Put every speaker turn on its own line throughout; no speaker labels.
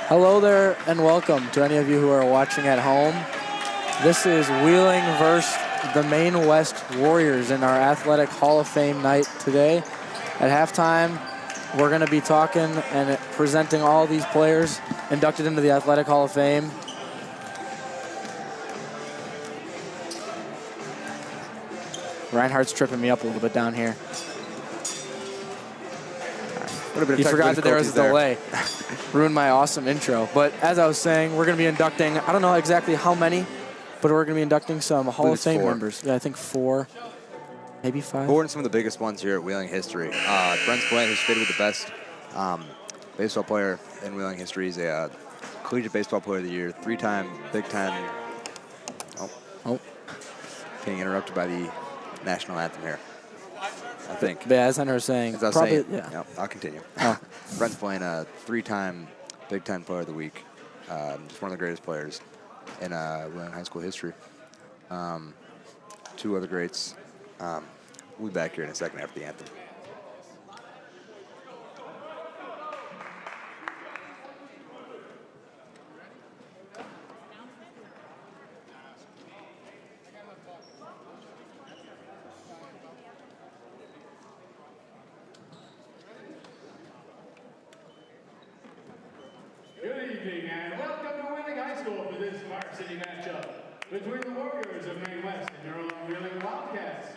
Hello there and welcome to any of you who are watching at home. This is Wheeling versus the Maine West Warriors in our Athletic Hall of Fame night today. At halftime, we're going to be talking and presenting all these players inducted into the Athletic Hall of Fame. Reinhardt's tripping me up a little bit down here. He forgot that there was a delay. Ruined my awesome intro. But as I was saying, we're going to be inducting, I don't know exactly how many, but we're going to be inducting some Hall of Fame members. Yeah, I think 4, maybe 5.
4 and some of the biggest ones here at Wheeling history. Brent Flint has been with the best baseball player in Wheeling history. He's a collegiate baseball player of the year, 3-time Big Ten. Getting interrupted by the national anthem here. I think.
Yeah, as Hunter was saying.
As I was
probably,
saying,
yeah.
I'll continue.
Oh.
Brent's playing a 3-time Big Ten Player of the Week. Just one of the greatest players in Wheeling high school history. 2 other greats. We'll be back here in a second after the anthem.
Good evening and welcome to Wheeling High School for this varsity matchup between the Warriors of Maine West and your own Wheeling Wildcats.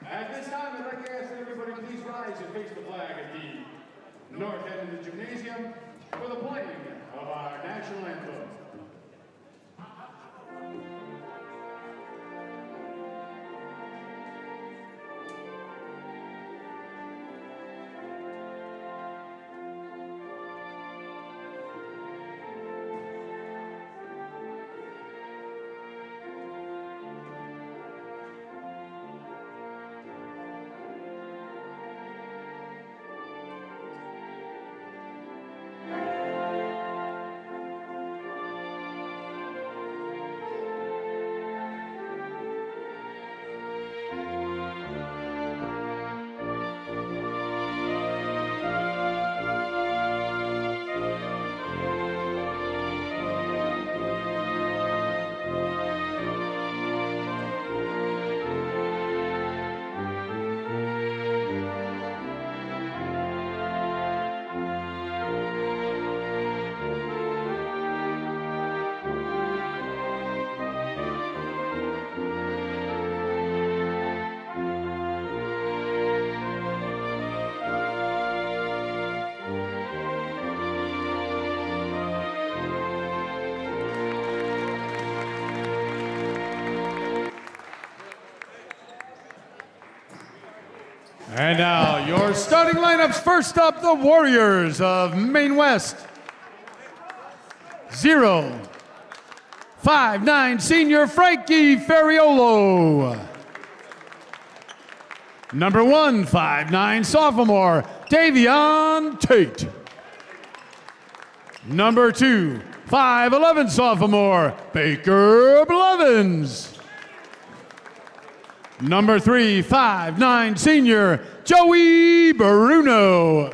At this time, I'd like to ask everybody please rise and face the flag at the north end of the gymnasium for the playing of our national anthem. And now, your starting lineups. First up, the Warriors of Maine West. 0, 5'9" senior Frankie Ferriolo. Number 1, 5'9" sophomore Davion Tate. Number 2, 5'11" sophomore Baker Blevins. Number 3, 5'9" senior Joey Bruno.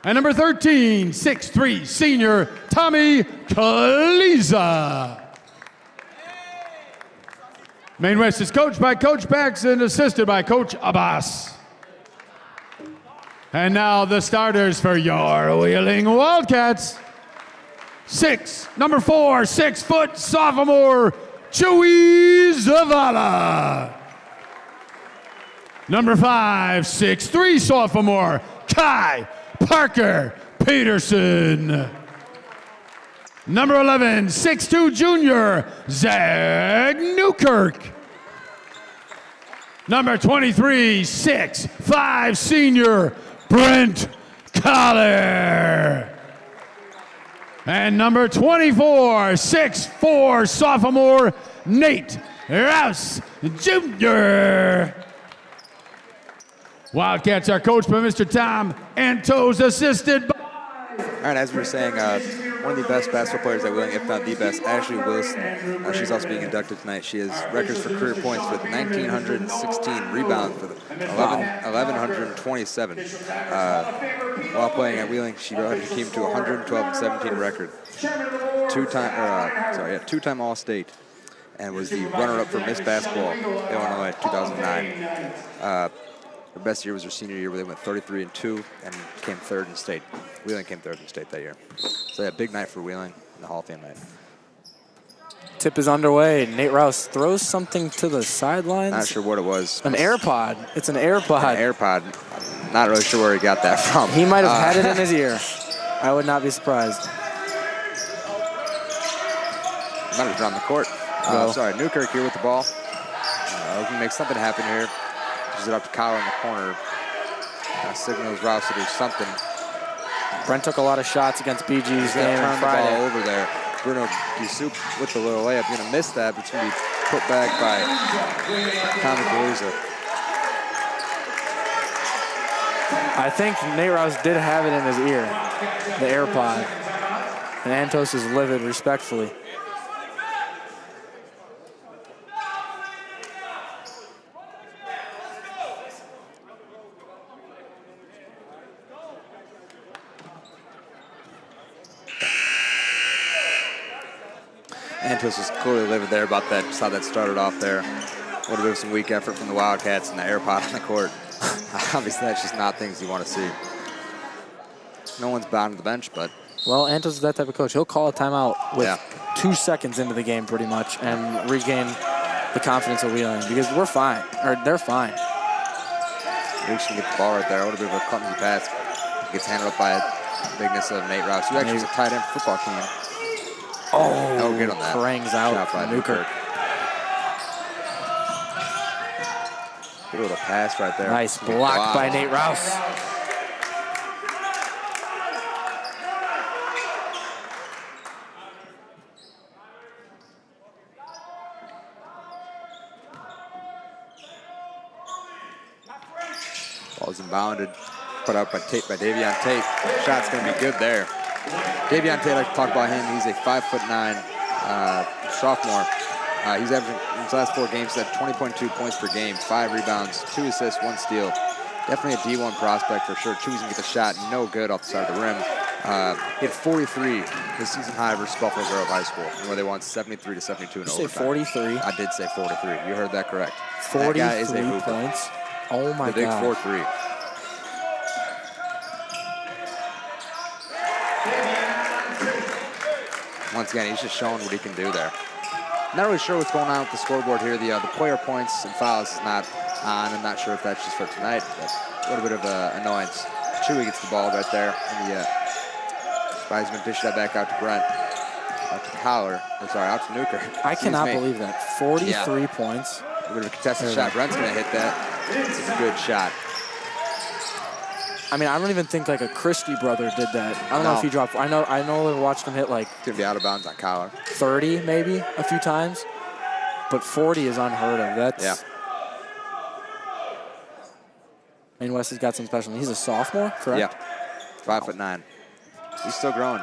And number 13, 6'3" senior Tommy Kaliza. Maine West is coached by Coach Bax and assisted by Coach Abbas. And now the starters for your Wheeling Wildcats. Number 4, 6-foot sophomore Joey Zavala. Number 5, 6'3" sophomore Kai Parker Peterson. Number 11, 6'2" junior Zach Newkirk. Number 23, 6'5" senior Brent Collar. And number 24, 6'4" sophomore Nate Rouse Jr. Wildcats are coached by Mr. Tom Antos, assisted by...
All right, as we were saying, one of the best basketball players at Wheeling, if not the best, Ashley Wilson. She's also being inducted tonight. She has records for career points with 1,916 rebounds with 1,127. While playing at Wheeling, she brought her team to 112-17 record. Two-time All-State, and was the runner-up for Miss Basketball Illinois 2009. Her best year was her senior year, where they went 33-2 and came third in state. Wheeling came third in state that year. So yeah, big night for Wheeling in the Hall of Fame night.
Tip is underway. Nate Rouse throws something to the sidelines.
Not sure what it was.
An AirPod. It's an AirPod.
An AirPod. Not really sure where he got that from.
He might have had it in his ear. I would not be surprised.
Might have drawn the court. Sorry, Newkirk here with the ball. Looking to make something happen here. Pushes it up to Kyle in the corner. Signals Rouse to do something.
Brent took a lot of shots against BG's game
Turn
on
the
Friday.
ball over there. Bruno DeSoup with the little layup. Going to miss that, but it's going to be put back by Tommy Palooza.
I think Nate Rouse did have it in his ear, the AirPod. And Antos is livid respectfully.
Antos was clearly livid there about that. Just how that started off there. A little bit of some weak effort from the Wildcats and the AirPod on the court. Obviously, that's just not things you want to see. No one's bound to the bench, but...
Well, Antos is that type of coach. He'll call a timeout with 2 seconds into the game, pretty much, and regain the confidence of Wheeling, because we're fine, or they're fine.
Luke's can get the ball right there. A little bit of a clumsy pass. Gets handled up by the bigness of Nate Rouse, who actually is a tight end football team.
Oh,
no good on that.
Harangues out from Newkirk.
Good little pass right there.
Nice block by Nate Rouse.
Ball's inbounded. Put up by Davion Tate. Shot's going to be good there. Davion Tate, I like to talk about him. He's a 5'9" sophomore. He's averaging in his last 4 games at 20.2 points per game, 5 rebounds, 2 assists, 1 steal. Definitely a D1 prospect for sure. Choosing to get the shot, no good off the side of the rim. He had 43 his season high versus Buffalo Grove High School, where they won 73-72 in overtime.
Did you say 43?
I did say 43. You heard that correct.
43
that guy is a hooper.
points. Oh my God.
The big 4-3. Once again, he's just showing what he can do there. Not really sure what's going on with the scoreboard here. The player points and fouls is not on. I'm not sure if that's just for tonight, but a little bit of annoyance. Chewy gets the ball right there. And Spiesman dished that back out to Brent. Out to Collar. Out to Newkirk.
I cannot believe that. 43 points.
A bit of a contested shot. Brent's going to hit that. It's a good shot.
I mean, I don't even think like a Christie brother did that. I don't know if he dropped. I know I watched him hit like.
It's going to be out of bounds on Collar.
30 maybe a few times, but 40 is unheard of. That's. Maine West has got some special. He's a sophomore, correct?
Yeah. 5'9". He's still growing.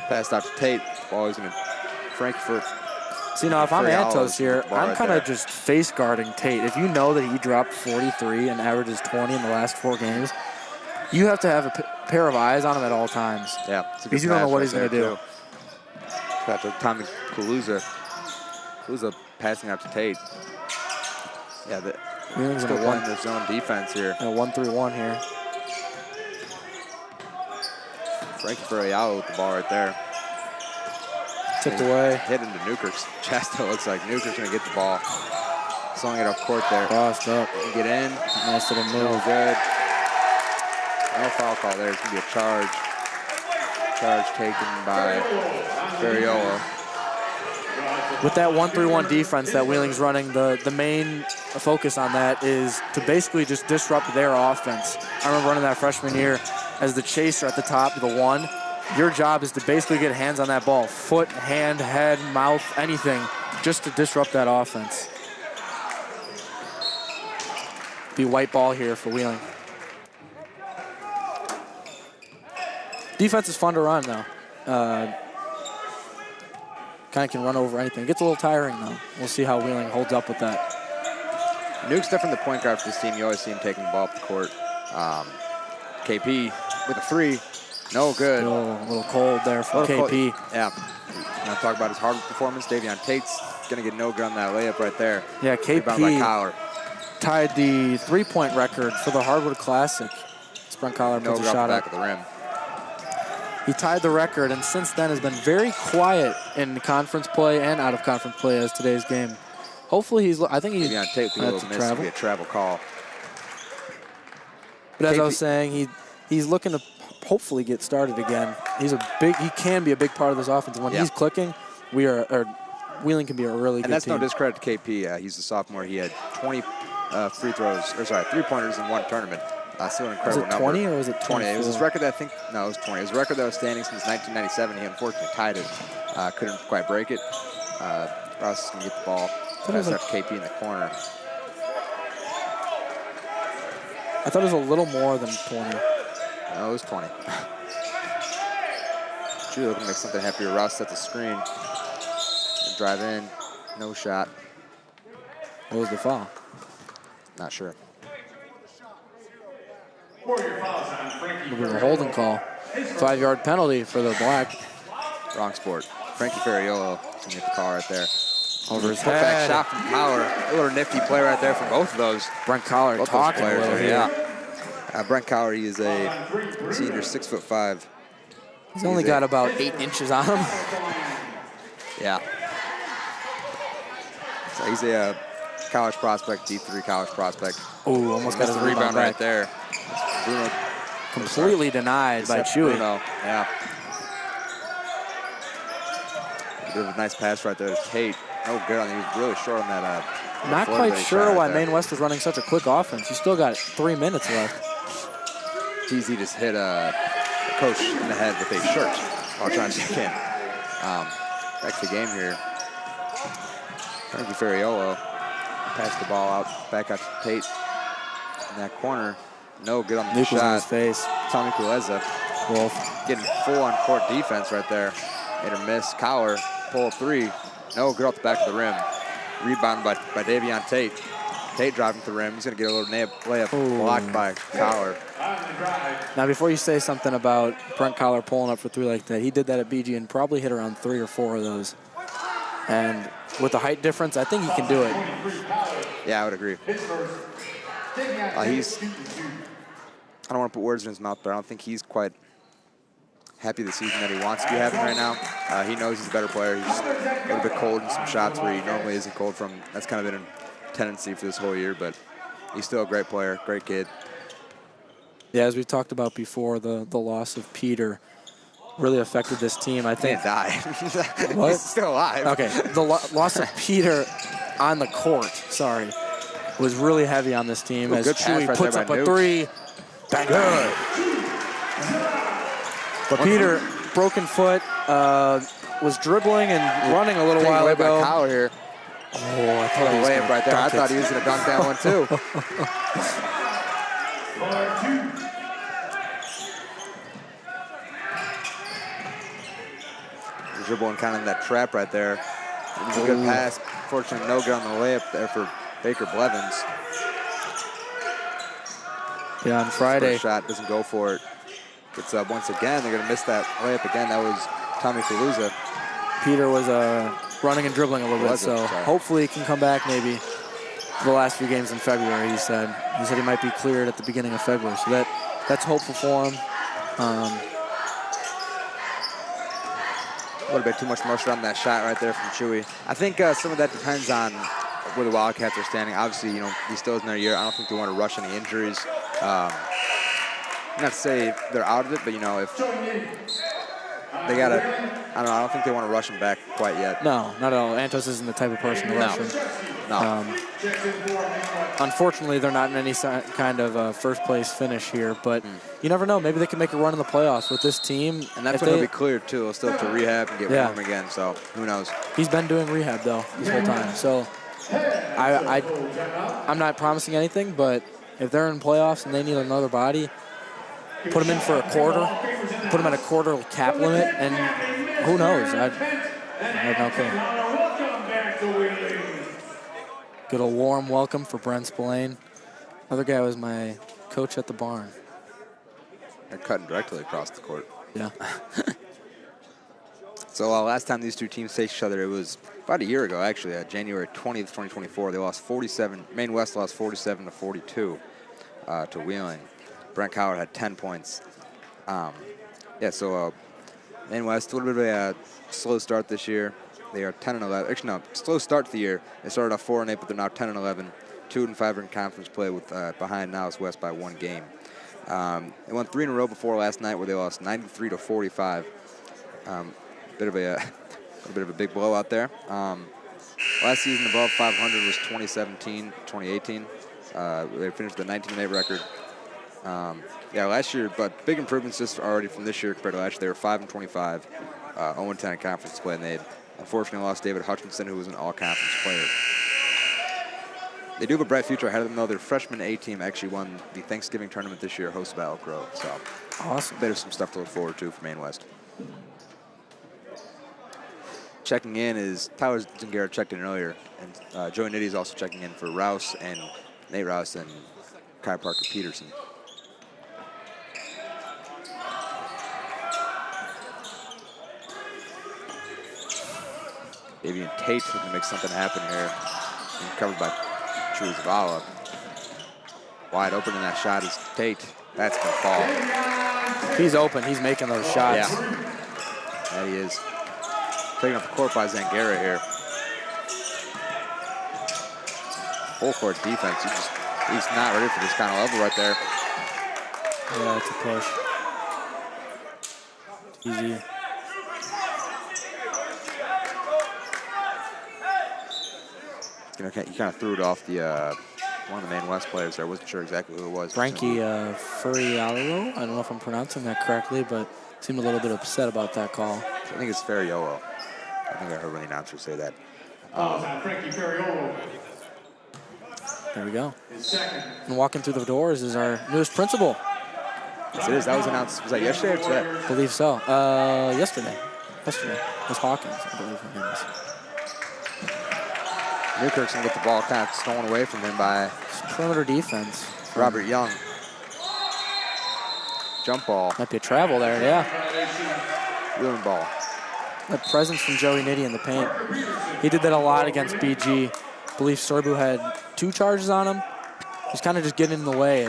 Passed out to Tate. Ball is going to Frankfurt.
See, now if I'm Antos here, I'm kind of just face guarding Tate. If you know that he dropped 43 and averages 20 in the last 4 games, you have to have a pair of eyes on him at all times.
Yeah.
Because you don't know what he's going to do.
Got to Tommy Palooza. Palooza passing out to Tate. Yeah, still playing their zone defense here.
A 1-3-1 here.
Frankie Ferriello with the ball right there.
Tipped away.
Hit into Newkirk's chest. It looks like Newkirk's going to get the ball. Slowing it up court there.
Crossed up.
Get in.
Nice little move.
No good. No foul call there. It's going to be a charge. Charge taken by Ferriello.
With that 1-3-1 defense that Wheeling's running, the main focus on that is to basically just disrupt their offense. I remember running that freshman year as the chaser at the top of the 1. Your job is to basically get hands on that ball. Foot, hand, head, mouth, anything, just to disrupt that offense. Be white ball here for Wheeling. Defense is fun to run, though. kind of can run over anything. It gets a little tiring, though. We'll see how Wheeling holds up with that.
Nuke's definitely the point guard for this team. You always see him taking the ball up the court. KP with a 3. No good.
Still a little cold there from KP.
Yeah. Now talk about his hard performance. Davion Tate's going to get no good on that layup right there.
Yeah,
Rebound by Collar.
tied the 3-point record for the Hardwood Classic. Brent Collar puts a shot
back
up.
of the rim.
He tied the record, and since then has been very quiet in conference play and out of conference play as today's game. Hopefully I think he's
Davion Tate took a little miss to be a travel call.
But as I was saying, he's looking to hopefully get started again. He can be a big part of this offense. When he's clicking, Wheeling can be a really good team.
And that's no discredit to KP. He's a sophomore. He had 20 3-pointers in one tournament. Still an incredible number.
Was it 20 or was it
20? It was his record that it was 20. It was a record that was standing since 1997. He unfortunately tied it. Couldn't quite break it. Ross is going to get the ball. Pass out to KP in the corner.
I thought it was a little more than 20.
No, it was 20. Julie looking to make something happen here. Ross sets a screen. Drive in. No shot.
What was the foul?
Not sure.
It was a holding call. 5-yard penalty for the Black.
Wrong sport. Frankie Ferriolo can get the call right there.
Over his
head.
Back
shot from Collar. A little nifty play right there from both of those.
Brent Collar talking a little here.
Yeah. Brent Collar, he is a senior, 6'5".
He's only got about 8 inches on him.
Yeah. So he's a college prospect, D3 college prospect.
Oh, almost got his
rebound right there. Bruno
completely denied by Chewy.
Bruno. Yeah. Bit of a nice pass right there to Tate. No good on him. He was really short on that.
Not quite sure why Maine West was running such a quick offense. You still got 3 minutes left.
TZ just hit a coach in the head with a shirt while trying to check in. Back to the game here. Frankie Ferriolo passed the ball out, back out to Tate in that corner. No good on the shot.
In his face.
Tommy Kuleza.
Wolf
getting full on court defense right there. Hit or miss. Collar, pull 3. No good off the back of the rim. Rebound by Davion Tate. Tate driving to the rim. He's going to get a little layup blocked by Collar.
Now, before you say something about Brent Collar pulling up for 3 like that, he did that at BG and probably hit around 3 or 4 of those. And with the height difference, I think he can do it.
Yeah, I would agree. I don't want to put words in his mouth, but I don't think he's quite happy the season that he wants to be having right now. He knows he's a better player. He's a little bit cold in some shots where he normally isn't cold from. That's kind of been a tendency for this whole year, but he's still a great player, great kid.
Yeah, as we talked about before, the loss of Peter really affected this team. I think.
Can't die.
What?
He's still alive.
Okay, the loss of Peter on the court, was really heavy on this team. As Chewy puts up a 3. Bang, good. But Peter, broken foot, was dribbling and running a little while ago.
By Collar here.
Oh, I thought
he was layup right there. I thought he was going to dunk that one too. Dribbling kind of in that trap right there. It was a good pass. Fortunately, no good on the layup there for Baker Blevins.
Yeah, on Friday.
First shot doesn't go for it. Gets up once again. They're going to miss that layup again. That was Tommy Kaluza.
Peter was running and dribbling a little bit, so hopefully he can come back maybe for the last few games in February, he said. He said he might be cleared at the beginning of February, so that's hopeful for him.
A little bit too much motion on that shot right there from Chewy. I think some of that depends on where the Wildcats are standing. Obviously, he still isn't their year. I don't think they want to rush any injuries. Not to say they're out of it, but if they gotta, I don't think they want to rush him back quite yet.
No, not at all. Antos isn't the type of person to rush him.
No.
Unfortunately, they're not in any kind of first place finish here, but you never know. Maybe they can make a run in the playoffs with this team.
And that's when he'll be cleared too. He'll still have to rehab and get warm again. So who knows?
He's been doing rehab though this whole time. So I'm not promising anything, but if they're in playoffs and they need another body, put him in for a quarter, put him at a quarter cap limit, and who knows? I have no clue. Good old warm welcome for Brent Spillane. Other guy was my coach at the barn.
They're cutting directly across the court.
Yeah.
So last time these two teams faced each other, it was about a year ago, actually, January 20th, 2024. They lost 47. Maine West lost 47 to 42 to Wheeling. Brent Coward had 10 points. So Maine West, a little bit of a slow start this year. They are 10 and 11. Actually, no, slow start to the year. They started off 4 and 8, but they're now 10 and 11. 2 and 5 in conference play with behind Niles West by 1 game. They won 3 in a row before last night, where they lost 93 to 45. Bit of a big blowout there. Last season above 500 was 2017, 2018. They finished the 19-8 record. Last year, but big improvements just already from this year compared to last year. They were 5 and 25, 0 and 10 in conference play, and they unfortunately lost David Hutchinson, who was an all-conference player. They do have a bright future ahead of them, though. Their freshman A team actually won the Thanksgiving tournament this year, hosted by Elk Grove. So,
awesome.
There's some stuff to look forward to for Maine West. Checking in is Tyler Zingara checked in earlier, and Joey Nitty is also checking in for Rouse and Nate Rouse and Kai Parker Peterson. Davian Tate looking to make something happen here. Being covered by Chewy Zavala. Wide open in that shot is Tate. That's going to fall.
He's open. He's making those shots.
Yeah, he is. Taking up the court by Zangara here. Full court defense. He's not ready for this kind of level right there.
Yeah, it's a push. Easy.
He kind of threw it off the one of the Maine West players there. I wasn't sure exactly who it was.
Frankie Furiallo. I don't know if I'm pronouncing that correctly, but seemed a little bit upset about that call.
I think it's Fariolo. I think I heard one of the announcers say that.
Frankie Furiallo.
There we go. And walking through the doors is our newest principal.
Yes, it is. That was announced. Was that yesterday or today?
I believe so. Yesterday. Yesterday. It was Hawkins, I believe her name is.
Newkirk's going to get the ball kind of stolen away from him by
perimeter defense.
Robert Young. Jump ball.
Might be a travel there, yeah.
Wheeling ball.
That presence from Joey Nitty in the paint. He did that a lot against BG. I believe Sorbu had 2 charges on him. He's kind of just getting in the way.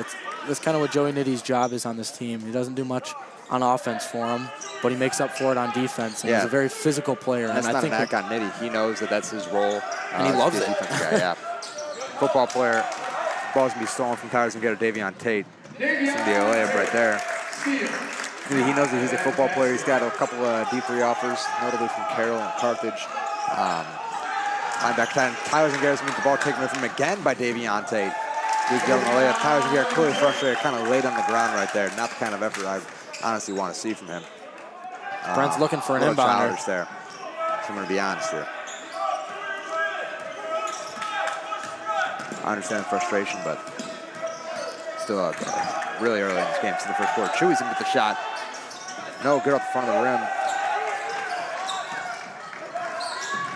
That's kind of what Joey Nitty's job is on this team. He doesn't do much on offense for him, but he makes up for it on defense. And he's a very physical player.
That's not a knock on Nitty. He knows that that's his role.
And he loves it.
Guy, yeah. Football player. Ball's going to be stolen from Towers and get a Davion Tate. It's going to be a layup right there. He knows that he's a football player. He's got a couple of D3 offers, notably from Carroll and Carthage. Linebacker time. Tyler Zingara's going to get the ball taken away from him again by Davion Tate. He's getting the layup. Tyler Zingara clearly frustrated, kind of laid on the ground right there. Not the kind of effort I honestly want to see from him.
Brent's looking for an inbounder.
There. So I'm going to be honest here. I understand the frustration, but still really early in this game. It's in the first quarter. Chewy's in with the shot. No, good up the front of the rim.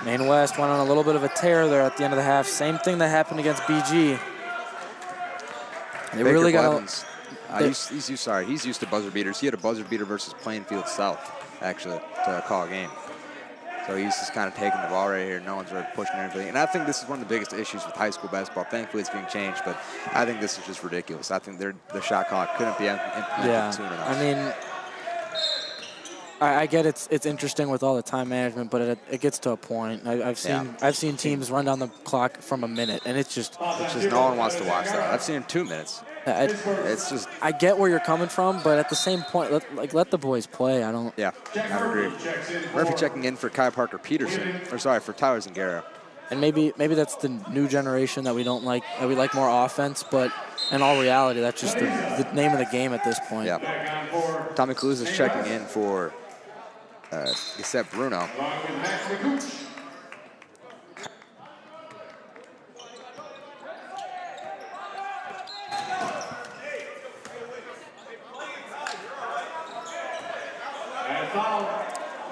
Maine West went on a little bit of a tear there at the end of the half. Same thing that happened against BG. They really got
he's used to buzzer beaters. He had a buzzer beater versus Plainfield South, actually, to call a game. So he's just kind of taking the ball right here. No one's really pushing anything. And I think this is one of the biggest issues with high school basketball. Thankfully, it's being changed, but I think this is just ridiculous. I think the shot clock couldn't be implemented soon enough.
I mean, I get it's interesting with all the time management, but it gets to a point. I've seen teams run down the clock from a minute, and it's just
no one wants to watch that. I've seen 2 minutes. It's just.
I get where you're coming from, but at the same point, let the boys play. I don't.
Yeah, I agree. Murphy checking in for Kai Parker Peterson, for Tyler Zingara.
And maybe that's the new generation that we don't like. That we like more offense, but in all reality, that's just the name of the game at this point.
Yeah. Tommy Clues is checking in for Giuseppe Bruno.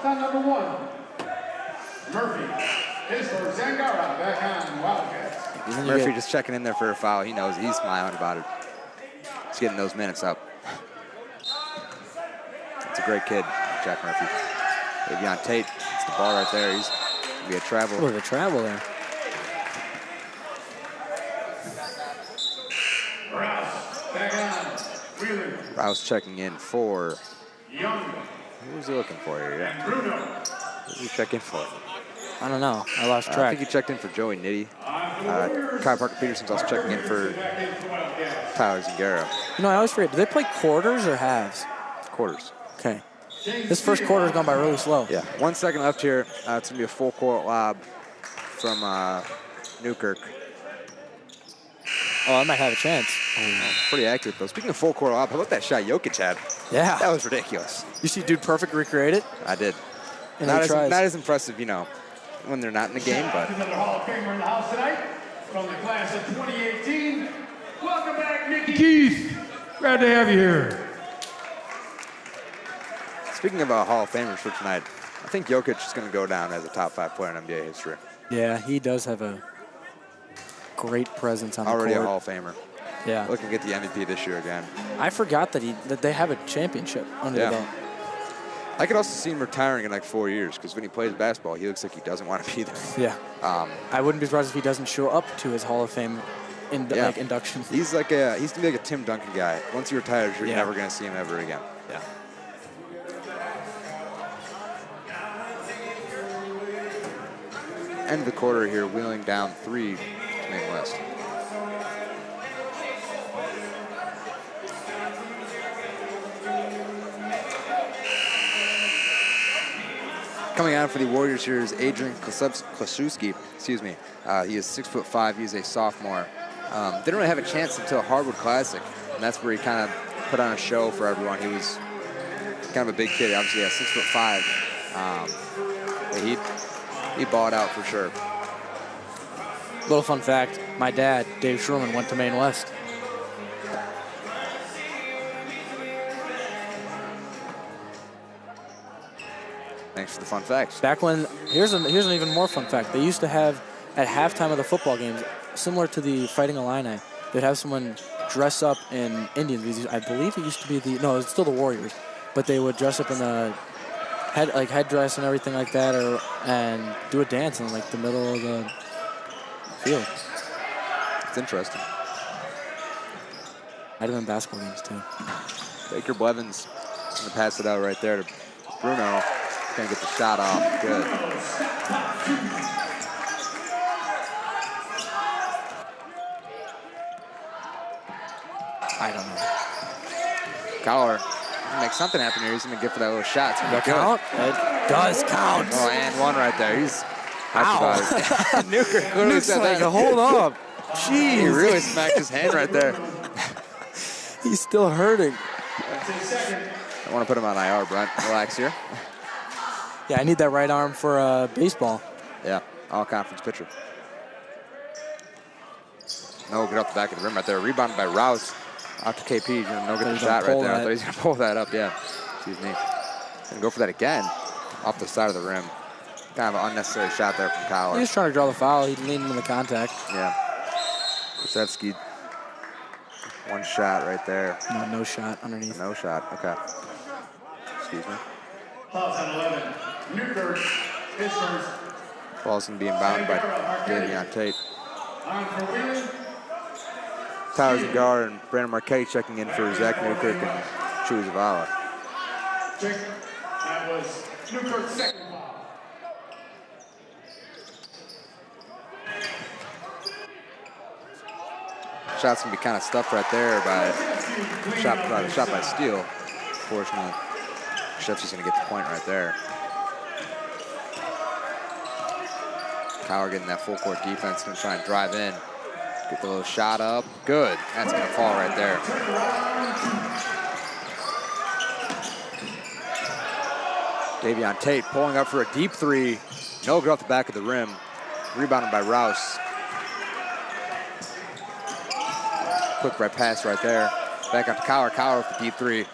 Foul number 1. Murphy is for Zangara back on Wildcats.
Murphy just checking in there for a foul. He knows, he's smiling about it. He's getting those minutes up. It's a great kid, Jack Murphy. Davion Tate, it's the ball right there. He's going to be a travel.
A little bit of travel there.
Rouse back on Wheeler.
Rouse checking in for,
Young.
who was he looking for here? Yeah.
And Bruno.
Who did he check in for?
I don't know. I lost
I
track.
think he checked in for Joey Nitty. Kyle Parker Peterson's also checking in for Tyler Zingaro.
You know, I always forget. Do they play quarters or halves?
Quarters.
Okay. This first quarter's gone by really slow.
Yeah. 1 second left here. It's going to be a full court lob from Newkirk.
Oh, I might have a chance.
Pretty accurate, though. Speaking of full court lob, how about that shot Jokic had?
Yeah.
That was ridiculous.
You see Dude Perfect recreate it?
I did.
And
Not
he tries.
as impressive, you know, when they're not in the game, but
Another Hall of Famer in the house tonight from the class of 2018. Welcome back, Nicky Keys. Glad to have you here.
speaking of Hall of Famers for tonight, I think Jokic is going to go down as a top 5 player in NBA history.
Yeah, he does have a great presence on the court.
Already a Hall of Famer.
Yeah.
Looking to get the MVP this year again.
I forgot that they have a championship under the belt.
I could also see him retiring in like 4 years because when he plays basketball, he looks like he doesn't want to be there.
Yeah. I wouldn't be surprised if he doesn't show up to his Hall of Fame induction.
He's gonna be like a Tim Duncan guy. Once he retires, you're never gonna see him ever again.
Yeah.
End of the quarter here, Wheeling down 3 to Maine West. Coming out for the Warriors here is Adrian Klasuski. Excuse me. He is 6'5". He's a sophomore. Didn't really have a chance until Hardwood Classic, and that's where he kind of put on a show for everyone. He was kind of a big kid, obviously, 6'5". But he balled out for sure.
Little fun fact: my dad, Dave Sherman, went to Maine West.
Thanks for the fun facts.
Back when, here's an even more fun fact. They used to have, at halftime of the football games, similar to the Fighting Illini, they'd have someone dress up in Indian visas. I believe it used to be it was still the Warriors, but they would dress up in the headdress and everything like that, and do a dance in like the middle of the field.
It's interesting.
Might have been basketball games too.
Baker Blevins gonna pass it out right there to Bruno. Gonna get the shot off. Good.
I don't know.
Collar make something happen here. He's gonna get for that little shot. It's gonna be good.
Count? It does count.
Oh, and one right there. He's
Ow.
Newkirk literally said
like,
that.
hold up. Jeez.
He really smacked his hand right there.
He's still hurting.
I want to put him on IR, Brent. Relax here.
Yeah, I need that right arm for baseball.
Yeah, all-conference pitcher. No, get off the back of the rim right there. Rebounded by Rouse. Out to KP. He's going to get the shot right there. I thought he's going to pull that up, yeah. Excuse me. Going to go for that again. Off the side of the rim. Kind of an unnecessary shot there from Collar.
He was trying to draw the foul. He leaned into the contact.
Yeah. Krasevsky. One shot right there.
No shot underneath.
No shot. Okay. Excuse me.
Fouls on 11. Newkirk is first.
Ball's going to be inbounded by Davion Tate.
On for Wheeling.
Tyler Zagar and Brandon Marquette checking in for Zach Newkirk and Chewy Zavala.
Check. That was Newkirk's second foul.
Shot's gonna be kind of stuffed right there by shot by Steele. Fortunately, Shefty's gonna get the point right there. Cowher getting that full court defense, gonna try and drive in. Get the little shot up. Good. That's gonna fall right there. Davion Tate pulling up for a deep three. No good off the back of the rim. Rebounded by Rouse. Quick right pass right there. Back out to Cowher. Cowher with the deep three.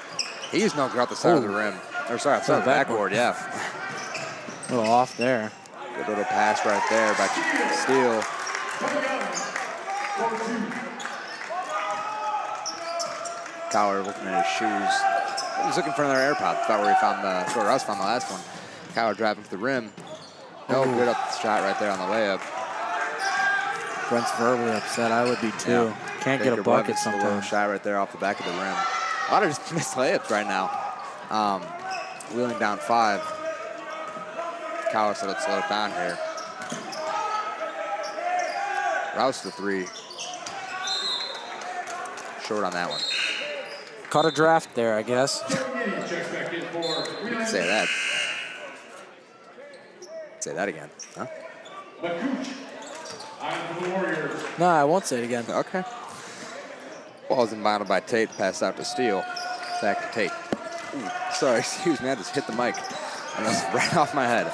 He's no good off the side of the rim. Or sorry, off the side of the backboard, yeah.
A little off there.
Good little pass right there by Steele. Cowler looking at his shoes. He was looking for another AirPod. That's where he found where Russ found the last one. Cowler driving to the rim. No good up the shot right there on the layup.
Brent's verbally upset. I would be too. Yeah. Can't get a bucket sometimes. A little
shot right there off the back of the rim. A lot of just missed layups right now. Wheeling down 5. Cowler said let's slow it down here. Rouse the 3. Short on that one.
Caught a draft there, I guess.
You can say that. Say that again, huh?
No, I won't say it again.
Okay. Ball's inbounded by Tate. Pass out to Steele. Back to Tate. Ooh, sorry, excuse me. I just hit the mic. And that's right off my head.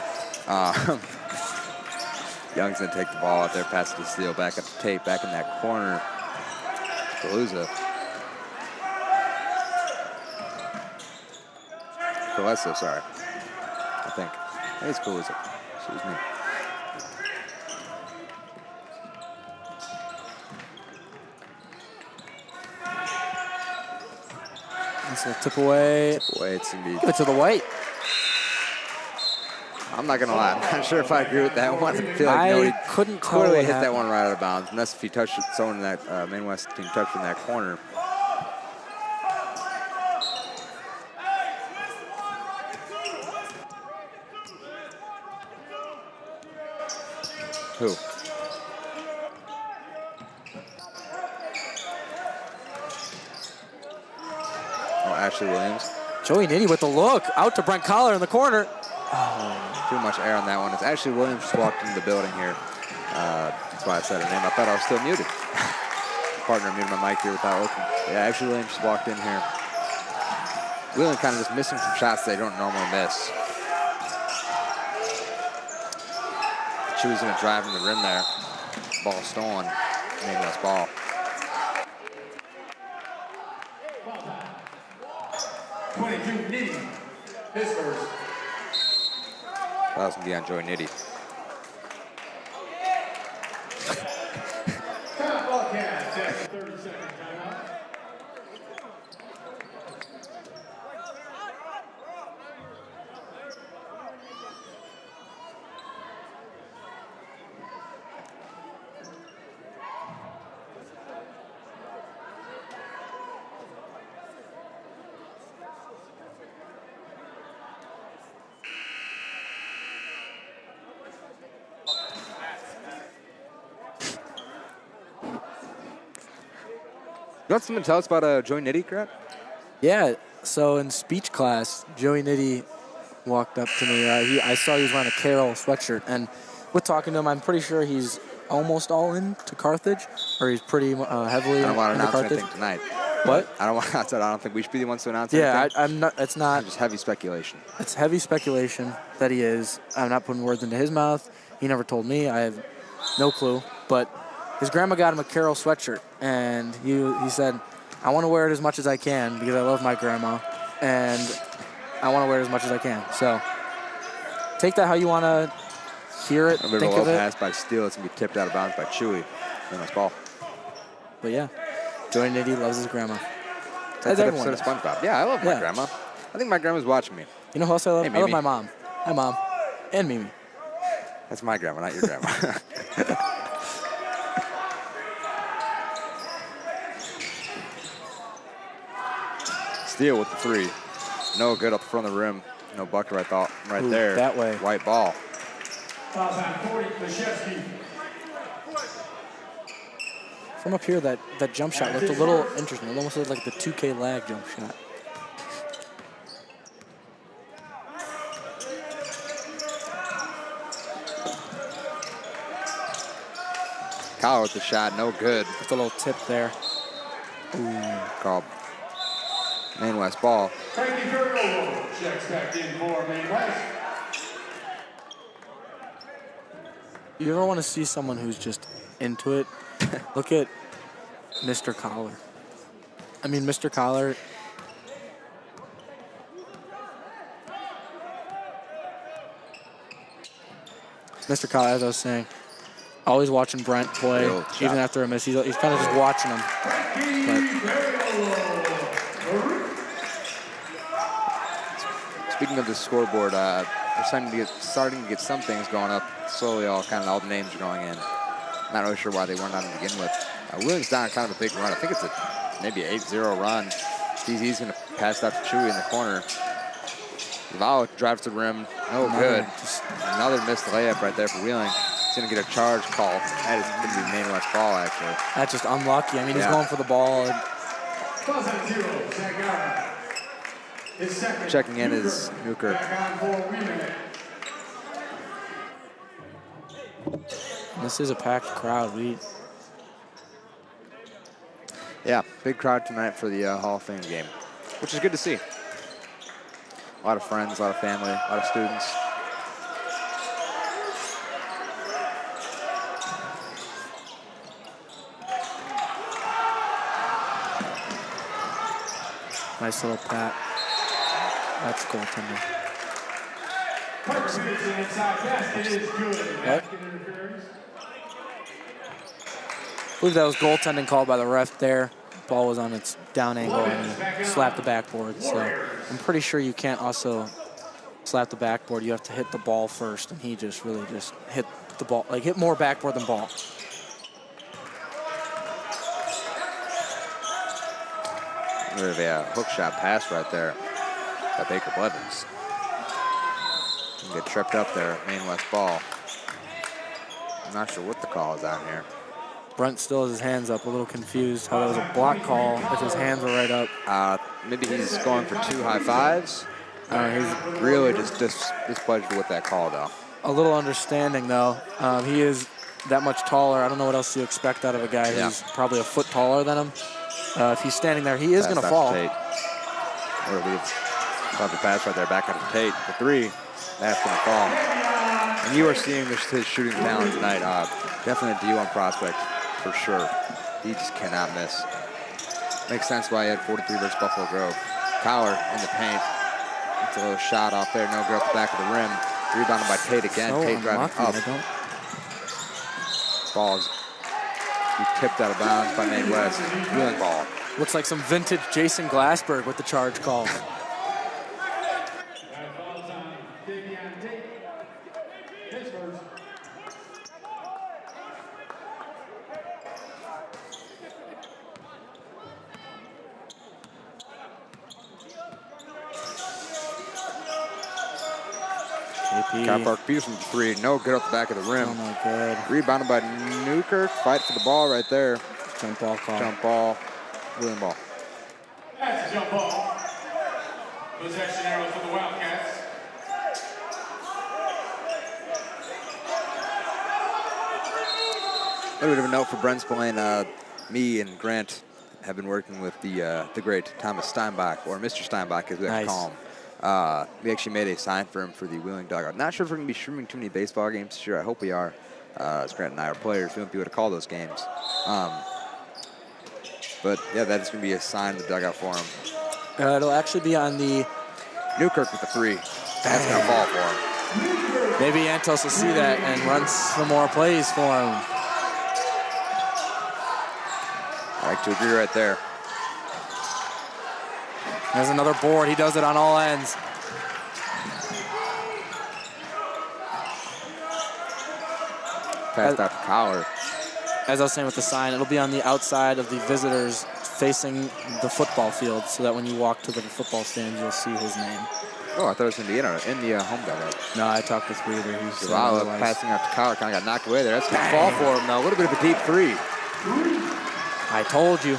Young's going to take the ball out there. Pass it to Steele. Back up to Tate. Back in that corner. Palooza. Colesso, sorry. I think it's Palooza. Excuse me.
Nice little tip away.
Tip away. It's going to be.
Give it to the white.
I'm not going to lie. I'm not sure if I agree with that one. I feel like
I couldn't
clearly hit that one right out of bounds. Unless if he touched it, someone in that Maine West team touched in that corner. Who? Oh, Ashley Williams.
Joey Nitty with the look. Out to Brent Collar in the corner.
Oh, too much air on that one. It's Ashley Williams just walked into the building here. That's why I said her name. I thought I was still muted. Partner muted my mic here without looking. Yeah, Ashley Williams just walked in here. Wheeling kind of just missing some shots they don't normally miss. She was going to drive in the rim there. Ball stolen. Maine West ball.
His first.
That was going to be on Joey Nitty.
Ballcats after 30 seconds timeout.
You want something to tell us about Joey Nitty, Grant?
Yeah, so in speech class, Joey Nitty walked up to me. I saw he was wearing a Carroll sweatshirt, and with talking to him, I'm pretty sure he's almost all in to Carthage, or he's pretty heavily
I don't want to announce
Carthage.
anything tonight.
What?
I don't think we should be the ones to announce anything.
Yeah, I'm not. It's not.
Just heavy speculation.
It's heavy speculation that he is. I'm not putting words into his mouth. He never told me. I have no clue. But his grandma got him a Carroll sweatshirt, and he said, I want to wear it as much as I can because I love my grandma, and I want to wear it as much as I can. So take that how you want to hear it, think of it.
A low pass by Steele. It's going to be tipped out of bounds by Chewy. Nice ball.
But yeah, Joey Nitty loves his grandma.
That's everyone episode of SpongeBob. Yeah, I love my grandma. I think my grandma's watching me.
You know who else I love?
Hey,
I love my mom. Hi, Mom. And Mimi.
That's my grandma, not your grandma. Steele with the 3. No good up front of the rim. No bucket, I thought. Right there.
That way.
White ball.
From up here, that jump shot looked a little interesting. It almost looked like the 2K lag jump shot.
Collar with the shot, no good.
Just a little tip there.
Ooh, called Maine West ball.
Frankie Virgo checks back in for Maine West.
You ever want to see someone who's just into it? Look at Mr. Collar. I mean, Mr. Collar. Mr. Kyle, as I was saying, always watching Brent play, even after a miss. He's kind of just watching him.
Speaking of the scoreboard, we're starting to get some things going up. Slowly, all the names are going in. Not really sure why they weren't on to begin with. Willing's down kind of a big run. I think it's maybe an 8-0 run. He's going to pass that to Chewy in the corner. Lau drives to the rim. No good. Just another missed layup right there for Wheeling. He's going to get a charge call. That is going to be Maine West ball, actually.
That's just unlucky. I mean, he's going for the ball.
Checking in is Newkirk.
This is a packed crowd.
Yeah, big crowd tonight for the Hall of Fame game, which is good to see. A lot of friends, a lot of family, a lot of students.
Nice little pat. That's goaltender. What? I believe that was goaltending called by the ref there. Ball was on its down angle and he slapped the backboard. So I'm pretty sure you can't also slap the backboard. You have to hit the ball first, and he just really just hit the ball, like hit more backboard than ball.
There's a hook shot pass right there by Baker Blevins. Get tripped up there, Maine West ball. I'm not sure what the call is on here.
Brent still has his hands up, a little confused how that was a block call if his hands were right up.
Maybe he's going for 2 high fives. He's really just displeased with that call, though.
A little understanding, though. He is that much taller. I don't know what else you expect out of a guy who's probably a foot taller than him. If he's standing there, he is going to fall.
Love the pass right there, back out to Tate for 3. That's going to fall. And you are seeing his shooting talent tonight. Definitely a D1 prospect, for sure. He just cannot miss. Makes sense why he had 43 versus Buffalo Grove. Collar in the paint. It's a little shot off there. No good up the back of the rim. Rebounded by Tate again.
So
Tate driving up. Ball's tipped out of bounds by Maine West. Wheeling ball.
Looks like some vintage Jason Glassberg with the charge call.
Kyle Park Peterson 3, no good up the back of the rim.
Oh my God.
Rebounded by Newkirk, fight for the ball right there.
Jump ball call.
Jump ball, Wheeling ball.
That's a jump ball. Possession arrow for the Wildcats.
A little bit of a note for Brent Spillane. Me and Grant have been working with the great Thomas Steinbach, or Mr. Steinbach as we like to call him. We actually made a sign for him for the Wheeling dugout. Not sure if we're going to be streaming too many baseball games. Sure, I hope we are. As Grant and I are players, we won't be able to call those games. But yeah, that is going to be a sign in the dugout for him.
It'll actually be on the
Newkirk with the 3. That's going to fall for him.
Maybe Antos will see that and run some more plays for him.
I like to agree right there.
There's another board. He does it on all ends.
Passed out to Collar.
As I was saying with the sign, it'll be on the outside of the visitors facing the football field so that when you walk to the football stands, you'll see his name.
Oh, I thought it was going to be in the home dugout.
No, I talked with Reader. He's
passing out to Collar, kind of got knocked away there. That's going to fall for him now. A little bit of a deep 3.
I told you.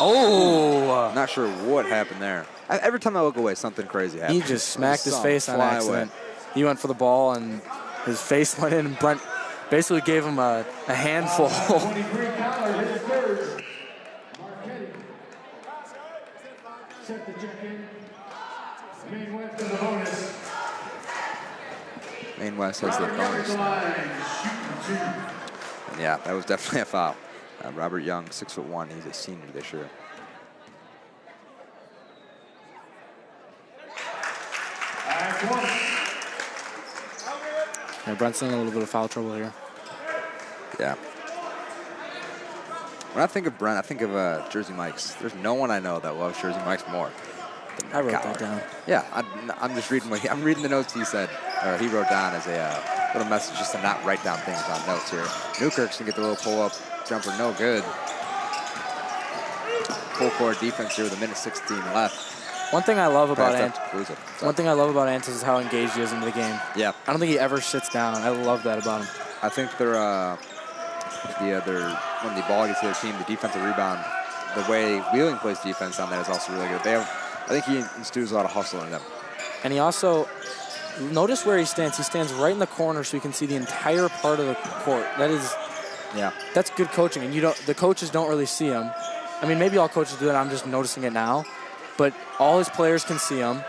Oh!
Not sure what happened there. Every time I look away, something crazy happens.
He just smacked his face on accident. He went for the ball, and his face went in, and Brent basically gave him a handful.
23 Collar hit his third. Marquetti set the check in. Maine West in the bonus.
Maine West has the bonus. And yeah, that was definitely a foul. Robert Young, 6'1". He's a senior this year.
Yeah, Brent's in a little bit of foul trouble here.
Yeah. When I think of Brent, I think of Jersey Mike's. There's no one I know that loves Jersey Mike's more.
I wrote that down.
Yeah, I'm just reading I'm reading the notes he said, or he wrote down as a little message just to not write down things on notes here. Newkirk's gonna get the little pull-up jumper, no good. Full court defense here with 1:16 left.
One thing I love about Antis is how engaged he is into the game.
Yeah.
I don't think he ever sits down. I love that about him.
I think they're when the ball gets to their team, the defensive rebound, the way Wheeling plays defense on that is also really good. I think he instills a lot of hustle in them.
And he also, notice where he stands. He stands right in the corner so you can see the entire part of the court. That's good coaching. And the coaches don't really see him. I mean, maybe all coaches do that. I'm just noticing it now. But all his players can see him.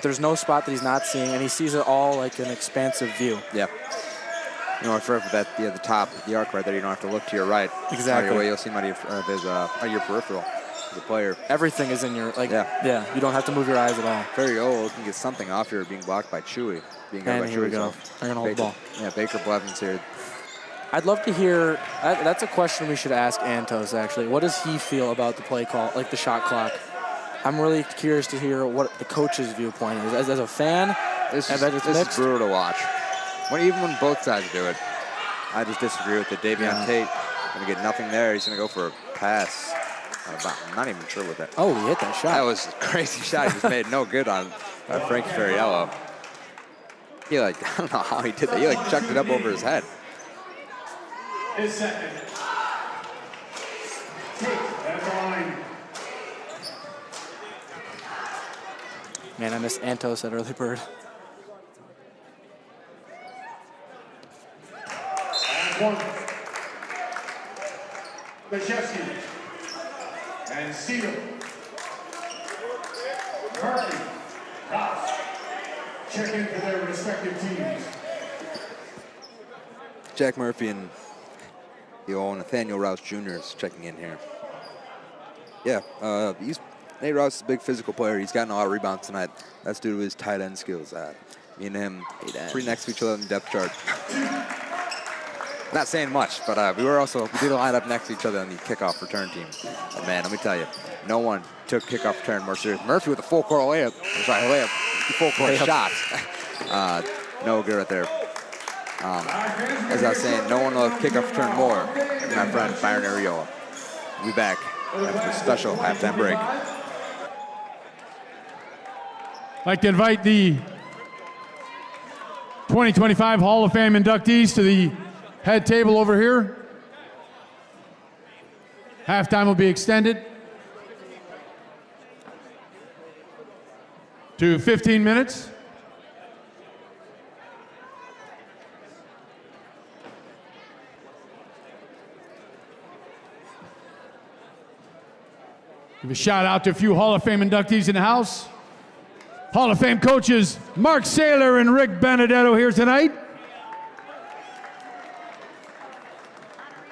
There's no spot that he's not seeing, and he sees it all like an expansive view.
Yeah. You know, for that the top of the arc right there, you don't have to look to your right.
Exactly.
Your way, you'll see him out of your peripheral as a player.
Everything is in your Yeah. You don't have to move your eyes at all.
Very old. Can get something off here being blocked by Chewy.
And here we go. They're gonna hold the ball.
Yeah, Baker Blevins here.
I'd love to hear. That's a question we should ask Antos actually. What does he feel about the play call, like the shot clock? I'm really curious to hear what the coach's viewpoint is. As a fan,
this is brutal to watch. Even when both sides do it, I just disagree with it. Davion Tate going to get nothing there. He's going to go for a pass. I'm not even sure what that.
Oh, he hit that shot.
That was a crazy shot. He just made no good on Frank Ferriello. He I don't know how he did that. He chucked it up over his head.
His second. That's line.
Man, I missed Antos at early bird.
One. Bashevsky and Steele. Murphy. Ross. Check in for their respective teams.
Jack Murphy and the old Nathaniel Rouse Jr. is checking in here. Yeah, Nate Rouse is a big physical player. He's gotten a lot of rebounds tonight. That's due to his tight end skills. Me and him pretty next to each other on the depth chart. Not saying much, but we did line up next to each other on the kickoff return team. But man, let me tell you, no one took kickoff return more serious. Murphy with a full court layup. Full court shot. No good right there. As I was saying, no one loved kickoff return more than my friend Byron Ariola. We'll be back after a special halftime break.
I'd like to invite the 2025 Hall of Fame inductees to the head table over here. Halftime will be extended to 15 minutes. Give a shout out to a few Hall of Fame inductees in the house. Hall of Fame coaches Mark Saylor and Rick Benedetto here tonight.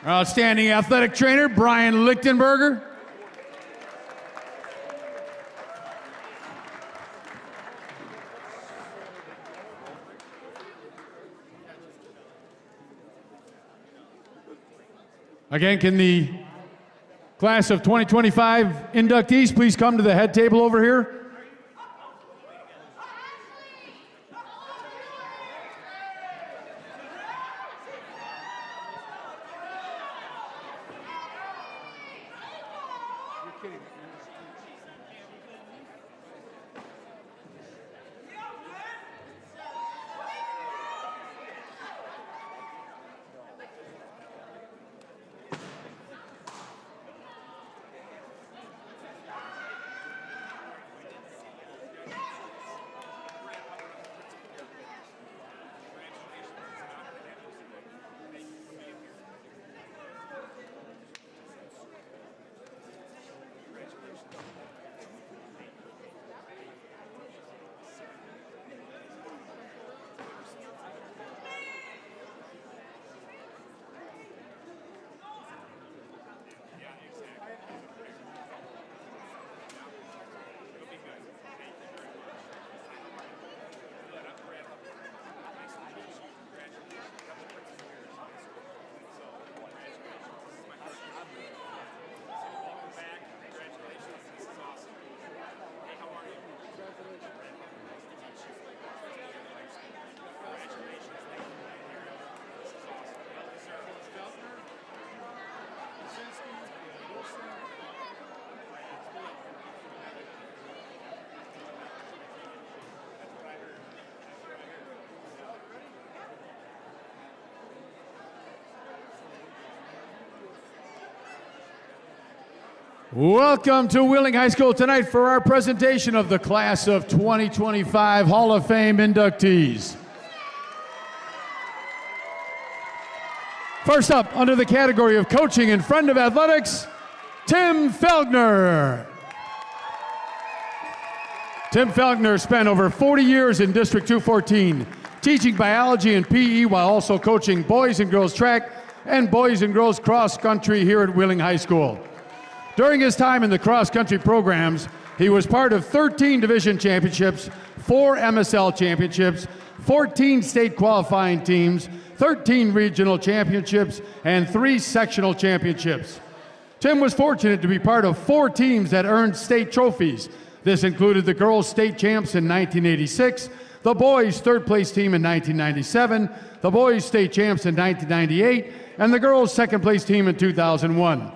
Our outstanding athletic trainer, Brian Lichtenberger. Again, can the class of 2025 inductees please come to the head table over here? Welcome to Wheeling High School tonight for our presentation of the class of 2025 Hall of Fame inductees. First up, under the category of coaching and friend of athletics, Tim Felgner. Tim Felgner spent over 40 years in District 214, teaching biology and PE while also coaching boys and girls track and boys and girls cross country here at Wheeling High School. During his time in the cross country programs, he was part of 13 division championships, 4 MSL championships, 14 state qualifying teams, 13 regional championships, and 3 sectional championships. Tim was fortunate to be part of 4 teams that earned state trophies. This included the girls' state champs in 1986, the boys' third place team in 1997, the boys' state champs in 1998, and the girls' second place team in 2001.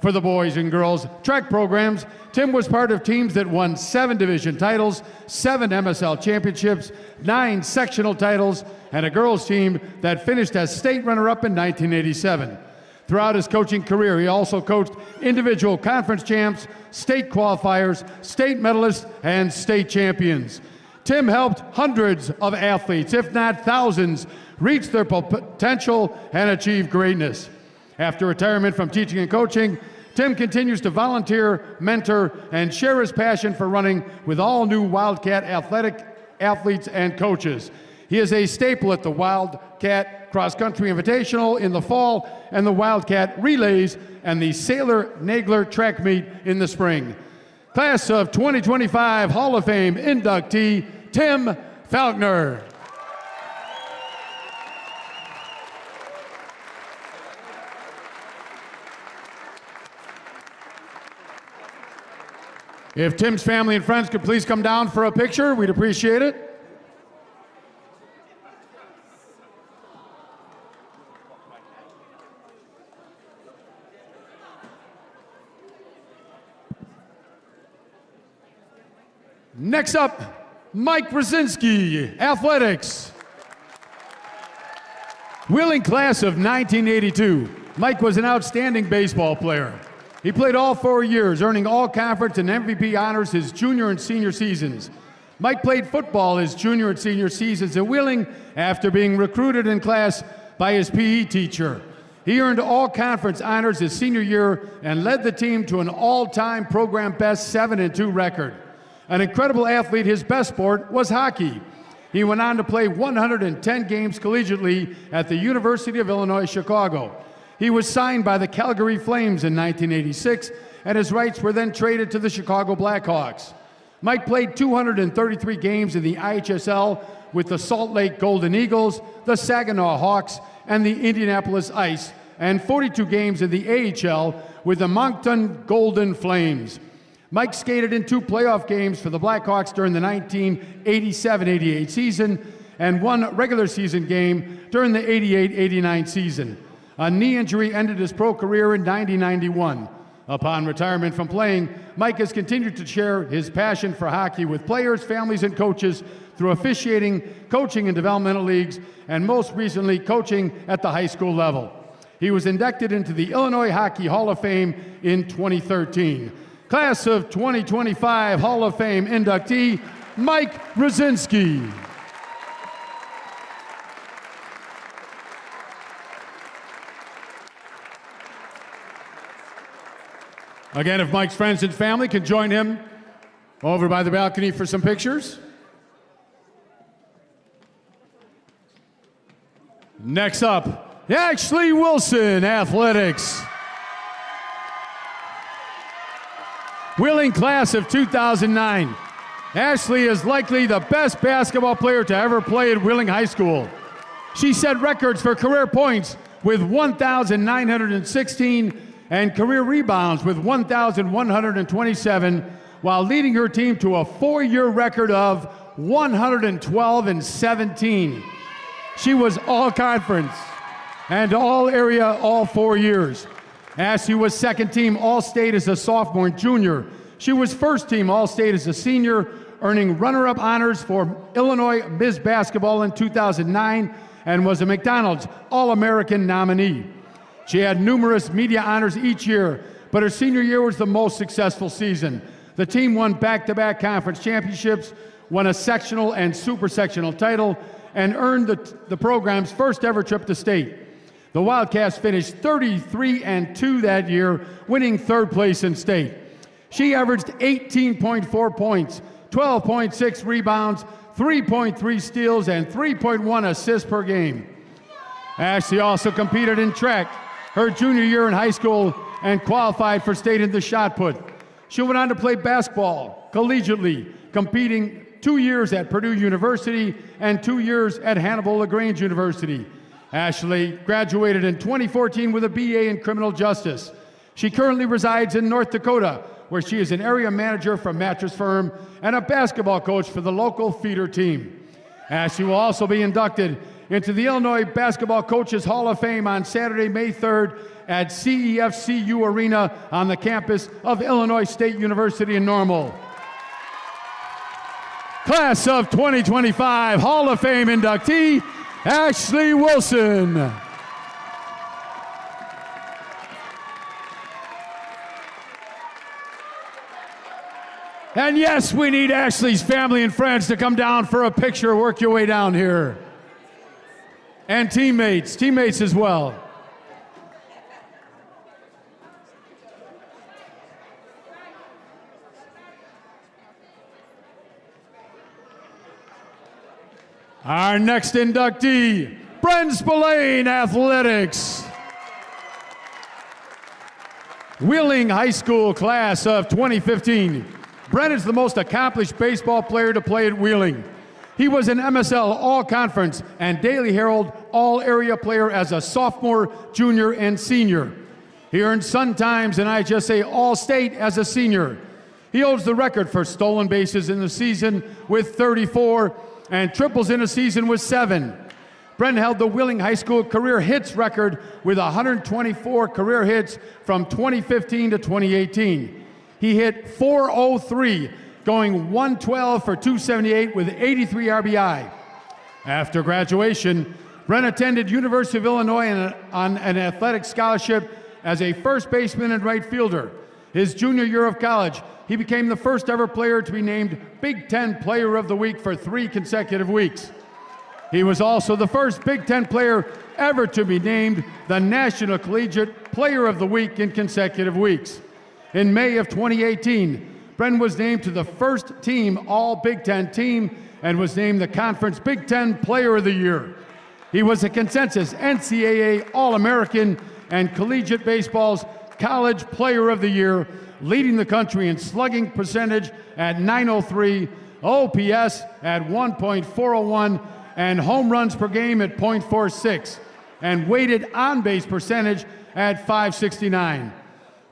For the boys and girls track programs, Tim was part of teams that won 7 division titles, 7 MSL championships, 9 sectional titles, and a girls' team that finished as state runner-up in 1987. Throughout his coaching career, he also coached individual conference champs, state qualifiers, state medalists, and state champions. Tim helped hundreds of athletes, if not thousands, reach their potential and achieve greatness. After retirement from teaching and coaching, Tim continues to volunteer, mentor, and share his passion for running with all new Wildcat athletic athletes and coaches. He is a staple at the Wildcat Cross Country Invitational in the fall and the Wildcat Relays and the Sailor Nagler Track Meet in the spring. Class of 2025 Hall of Fame inductee, Tim Felgner. If Tim's family and friends could please come down for a picture, we'd appreciate it. Next up, Mike Brzezinski, athletics. Wheeling class of 1982. Mike was an outstanding baseball player. He played all 4 years, earning all conference and MVP honors his junior and senior seasons. Mike played football his junior and senior seasons at Wheeling after being recruited in class by his PE teacher. He earned all conference honors his senior year and led the team to an all-time program best 7-2 record. An incredible athlete, his best sport was hockey. He went on to play 110 games collegiately at the University of Illinois, Chicago. He was signed by the Calgary Flames in 1986, and his rights were then traded to the Chicago Blackhawks. Mike played 233 games in the IHSL with the Salt Lake Golden Eagles, the Saginaw Hawks, and the Indianapolis Ice, and 42 games in the AHL with the Moncton Golden Flames. Mike skated in 2 playoff games for the Blackhawks during the 1987-88 season and 1 regular season game during the 88-89 season. A knee injury ended his pro career in 1991. Upon retirement from playing, Mike has continued to share his passion for hockey with players, families, and coaches through officiating, coaching in developmental leagues, and most recently coaching at the high school level. He was inducted into the Illinois Hockey Hall of Fame in 2013. Class of 2025 Hall of Fame inductee, Mike Brzezinski. Again, if Mike's friends and family can join him over by the balcony for some pictures. Next up, Ashley Wilson, athletics. Wheeling class of 2009. Ashley is likely the best basketball player to ever play at Wheeling High School. She set records for career points with 1,916 and career rebounds with 1,127, while leading her team to a 4-year record of 112-17. She was all conference and all area all 4 years. Ashley was second team All-State as a sophomore and junior. She was first team All-State as a senior, earning runner-up honors for Illinois Ms. Basketball in 2009 and was a McDonald's All-American nominee. She had numerous media honors each year, but her senior year was the most successful season. The team won back-to-back conference championships, won a sectional and super sectional title, and earned the program's first ever trip to state. The Wildcats finished 33-2 that year, winning third place in state. She averaged 18.4 points, 12.6 rebounds, 3.3 steals, and 3.1 assists per game. Ashley also competed in track her junior year in high school and qualified for state in the shot put. She went on to play basketball collegiately, competing 2 years at Purdue University and 2 years at Hannibal LaGrange University. Ashley graduated in 2014 with a BA in criminal justice. She currently resides in North Dakota, where she is an area manager for Mattress Firm and a basketball coach for the local feeder team. Ashley will also be inducted into the Illinois Basketball Coaches Hall of Fame on Saturday, May 3rd at CEFCU Arena on the campus of Illinois State University in Normal. Class of 2025 Hall of Fame inductee, Ashley Wilson. And yes, we need Ashley's family and friends to come down for a picture. Work your way down here. And teammates as well. Our next inductee, Brent Spillane, Athletics. Wheeling High School class of 2015. Brent is the most accomplished baseball player to play at Wheeling. He was an MSL All-Conference and Daily Herald All-Area player as a sophomore, junior, and senior. He earned Sun Times and IHSA All-State as a senior. He holds the record for stolen bases in the season with 34 and triples in a season with 7. Brent held the Wheeling High School career hits record with 124 career hits from 2015 to 2018. He hit .403, going 112 for 278 with 83 RBI. After graduation, Brent attended University of Illinois on an athletic scholarship as a first baseman and right fielder. His junior year of college, he became the first ever player to be named Big Ten Player of the Week for 3 consecutive weeks. He was also the first Big Ten player ever to be named the National Collegiate Player of the Week in consecutive weeks. In May of 2018, Brent was named to the first team All Big Ten team and was named the Conference Big Ten Player of the Year. He was a consensus NCAA All-American and Collegiate Baseball's College Player of the Year, leading the country in slugging percentage at .903, OPS at 1.401, and home runs per game at .46, and weighted on-base percentage at .569.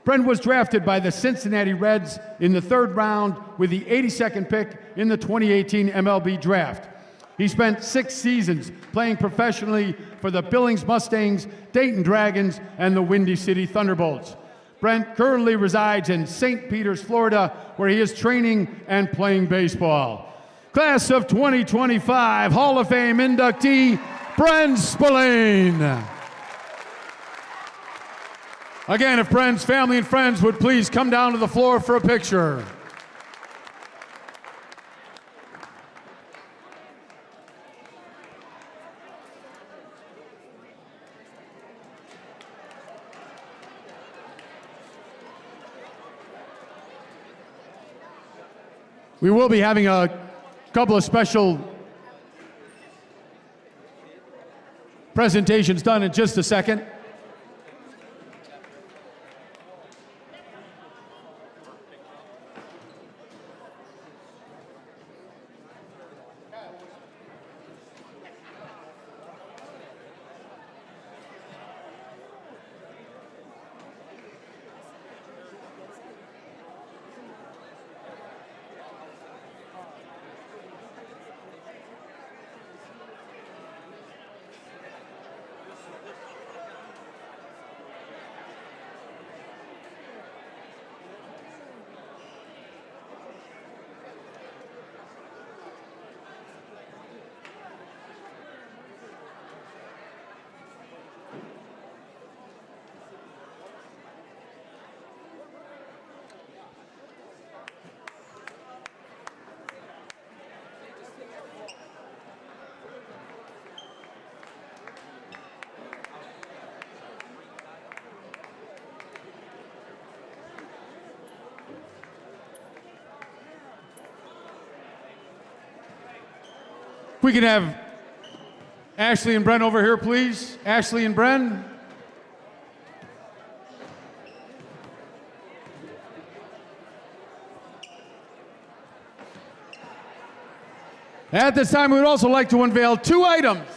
Brent was drafted by the Cincinnati Reds in the 3rd round with the 82nd pick in the 2018 MLB Draft. He spent 6 seasons playing professionally for the Billings Mustangs, Dayton Dragons, and the Windy City Thunderbolts. Brent currently resides in St. Peters, Florida, where he is training and playing baseball. Class of 2025 Hall of Fame inductee, Brent Spillane. Again, if Brent's family and friends would please come down to the floor for a picture. We will be having a couple of special presentations done in just a second. If we can have Ashley and Bren over here, please. Ashley and Bren. At this time, we would also like to unveil 2 items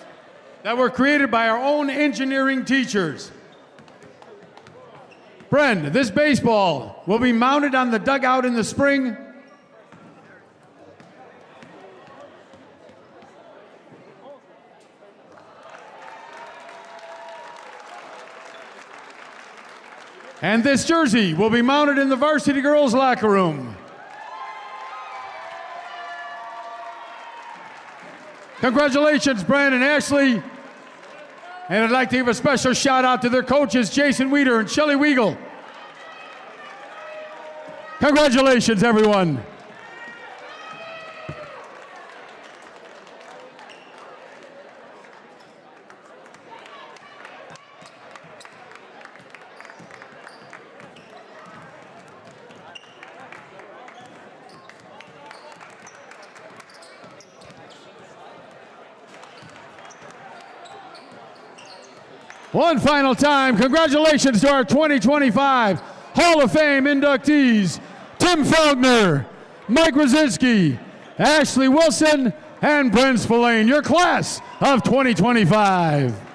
that were created by our own engineering teachers. Bren, this baseball will be mounted on the dugout in the spring. And this jersey will be mounted in the Varsity girls' locker room. Congratulations, Bren and Ashley. And I'd like to give a special shout out to their coaches, Jason Weeder and Shelly Weigel. Congratulations, everyone. One final time, congratulations to our 2025 Hall of Fame inductees, Tim Faulkner, Mike Rosinski, Ashley Wilson, and Bren Spillane, your class of 2025.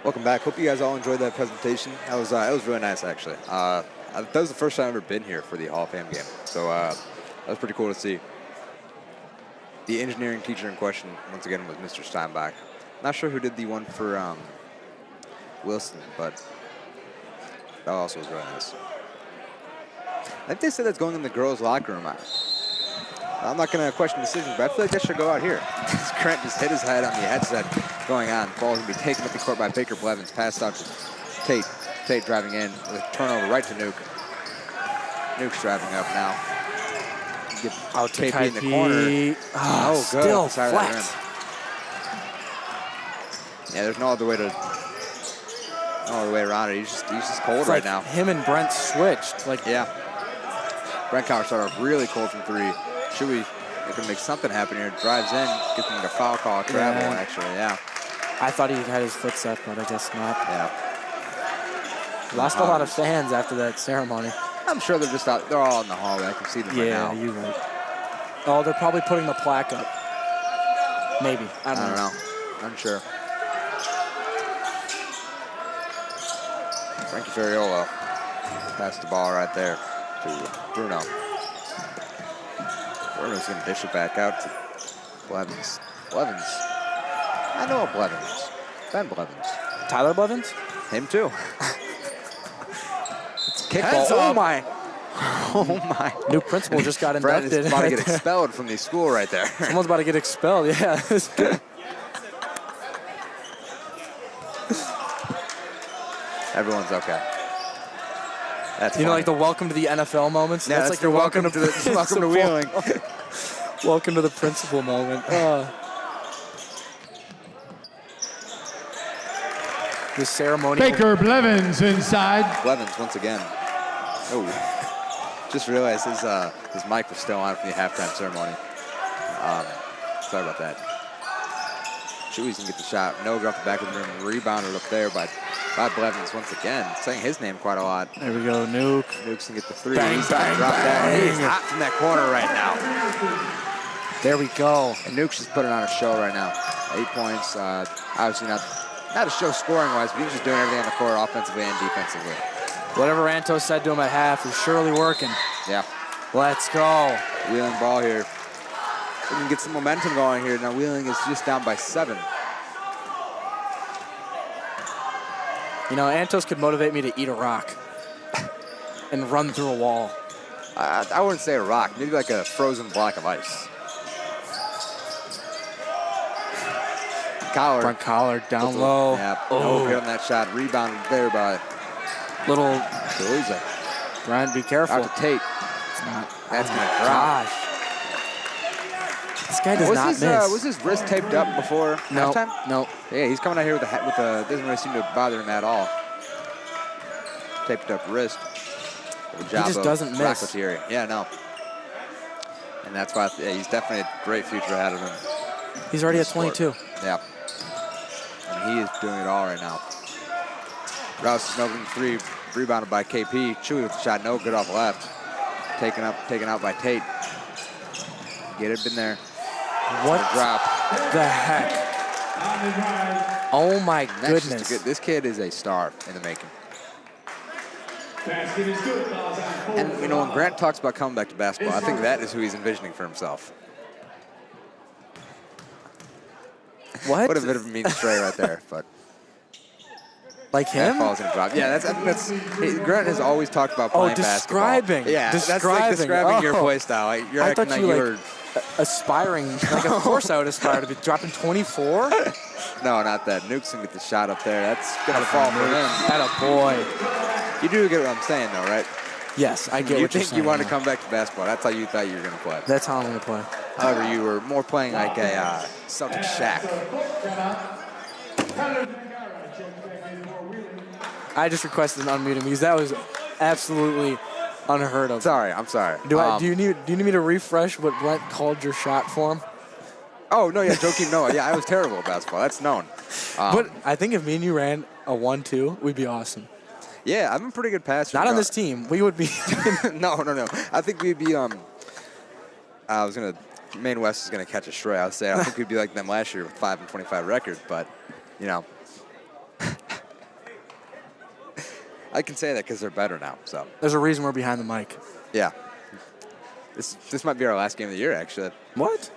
Welcome back. Hope you guys all enjoyed that presentation. That was really nice, actually. That was the first time I've ever been here for the Hall of Fame game, so that was pretty cool to see. The engineering teacher in question, once again, was Mr. Steinbach. Not sure who did the one for Wilson, but that also was really nice. I think they said that's going in the girls' locker room. I'm not going to question decisions, but I feel like that should go out here. Grant just hit his head on the headset going on. Ball's going to be taken up the court by Baker Blevins. Passed out to Tate. Tate driving in with a turnover right to Nuke. Nuke's driving up now. Get
Out to
KP in the corner.
Oh,
good.
still
Side of the rim.
flat.
Yeah, there's no other way around it. He's just cold
It's
right
like
now.
him and Brent switched. Like,
Yeah. Brent Cowher started off really cold from 3. Shuey, they can make something happen here. Drives in, gets him a foul call, travel,
Yeah.
actually, yeah.
I thought he had his foot set, but I guess not.
Yeah.
Lost a lot of fans after that ceremony.
I'm sure they're just out. They're all in the hallway. I can see them right
Yeah,
now.
you're right. Oh, they're probably putting the plaque up. Maybe. I don't know.
Unsure. Frankie Ferriola passed the ball right there to Bruno. Bruno's going to dish it back out to Blevins. Blevins. I know Blevins. Ben Blevins.
Tyler Blevins?
Him too. Kickball.
Heads
Oh
up.
my. Oh my.
New principal just got
Brent
inducted.
is about to get expelled from the school right there.
Someone's about to get expelled. Yeah.
Everyone's okay. That's
You know,
funny.
like the welcome to the NFL moments?
Yeah,
that's like your welcome to
the welcome to Wheeling.
Welcome to the principal moment. The ceremony.
Baker Blevins inside.
Blevins once again. Oh, just realized his mic was still on from the halftime ceremony. Sorry about that. Shuey's gonna get the shot. No, off the back of the rim. Rebounded up there by Blevins once again, saying his name quite a lot.
There we go, Nuke.
Nuke's gonna get the 3.
Bang,
He's
bang,
gonna drop that.
bang.
He's hot from that corner right now.
There we go.
And Nuke's just putting on a show right now. 8 points. Obviously not a show scoring-wise, but he's just doing everything on the court offensively and defensively.
Whatever Anto said to him at half is surely working.
Yeah.
Let's go.
Wheeling ball here. We can get some momentum going here. Now Wheeling is just down by 7.
You know, Antos could motivate me to eat a rock and run through a wall.
I wouldn't say a rock, maybe like a frozen block of ice. Cowher.
Front collar down low.
Yeah,
Oh.
no good on that shot. Rebounded there by
Little
Delusa.
Brian, be careful.
Out to Tate.
It's not.
That's
Oh
gonna
my
drop.
gosh. This guy does not miss.
Was his wrist taped up before halftime?
No.
Yeah, he's coming out here with a doesn't really seem to bother him at all. Taped up wrist. Good job
just
of
doesn't miss.
Racketeering. Yeah, no. And that's why he's definitely a great future ahead of him.
He's already at 22.
Yeah. And he is doing it all right now. Rouse is open 3, rebounded by KP. Chewy with the shot, no good off left. Taken out by Tate. Get it in there.
What
Drop.
the heck? Oh my
That's
goodness.
just this kid is a star in the making.
Basket is good. Fouls on four.
And you know, when Grant talks about coming back to basketball, I think that is who he's envisioning for himself.
What?
What a bit of a mean stray right there, but
Like
that
him?
ball's gonna drop. Yeah, Grant has always talked about playing
describing.
basketball. Yeah, that's like
Describing.
describing your
Oh.
play style. Like, you're
I
acting
thought
like
you
you
like
were.
aspiring. Like, of course I would aspire to be dropping 24.
No, not that. Nuke's gonna get the shot up there. That's gonna fall for him.
Atta boy.
You do get what I'm saying, though, right?
Yes, I get
You
what you're
think
saying.
you want to
now.
come back to basketball. That's how you thought you were gonna play.
That's how I'm going to play.
However, you were more playing like a Celtic Shack.
I just requested an unmuting because that was absolutely unheard of.
Sorry, I'm sorry.
Do you need me to refresh what Brent called your shot for him?
Oh, no, yeah, Joakim Noah. Yeah, I was terrible at basketball. That's known.
But I think if me and you ran a 1-2, we'd be awesome.
Yeah, I'm a pretty good passer.
Not on this team. We would be.
No. I think we'd be, Maine West is going to catch a stray. I would say I think we'd be like them last year with 5-25 record, but, you know. I can say that because they're better now, so.
There's a reason we're behind the mic.
Yeah. This might be our last game of the year, actually.
What?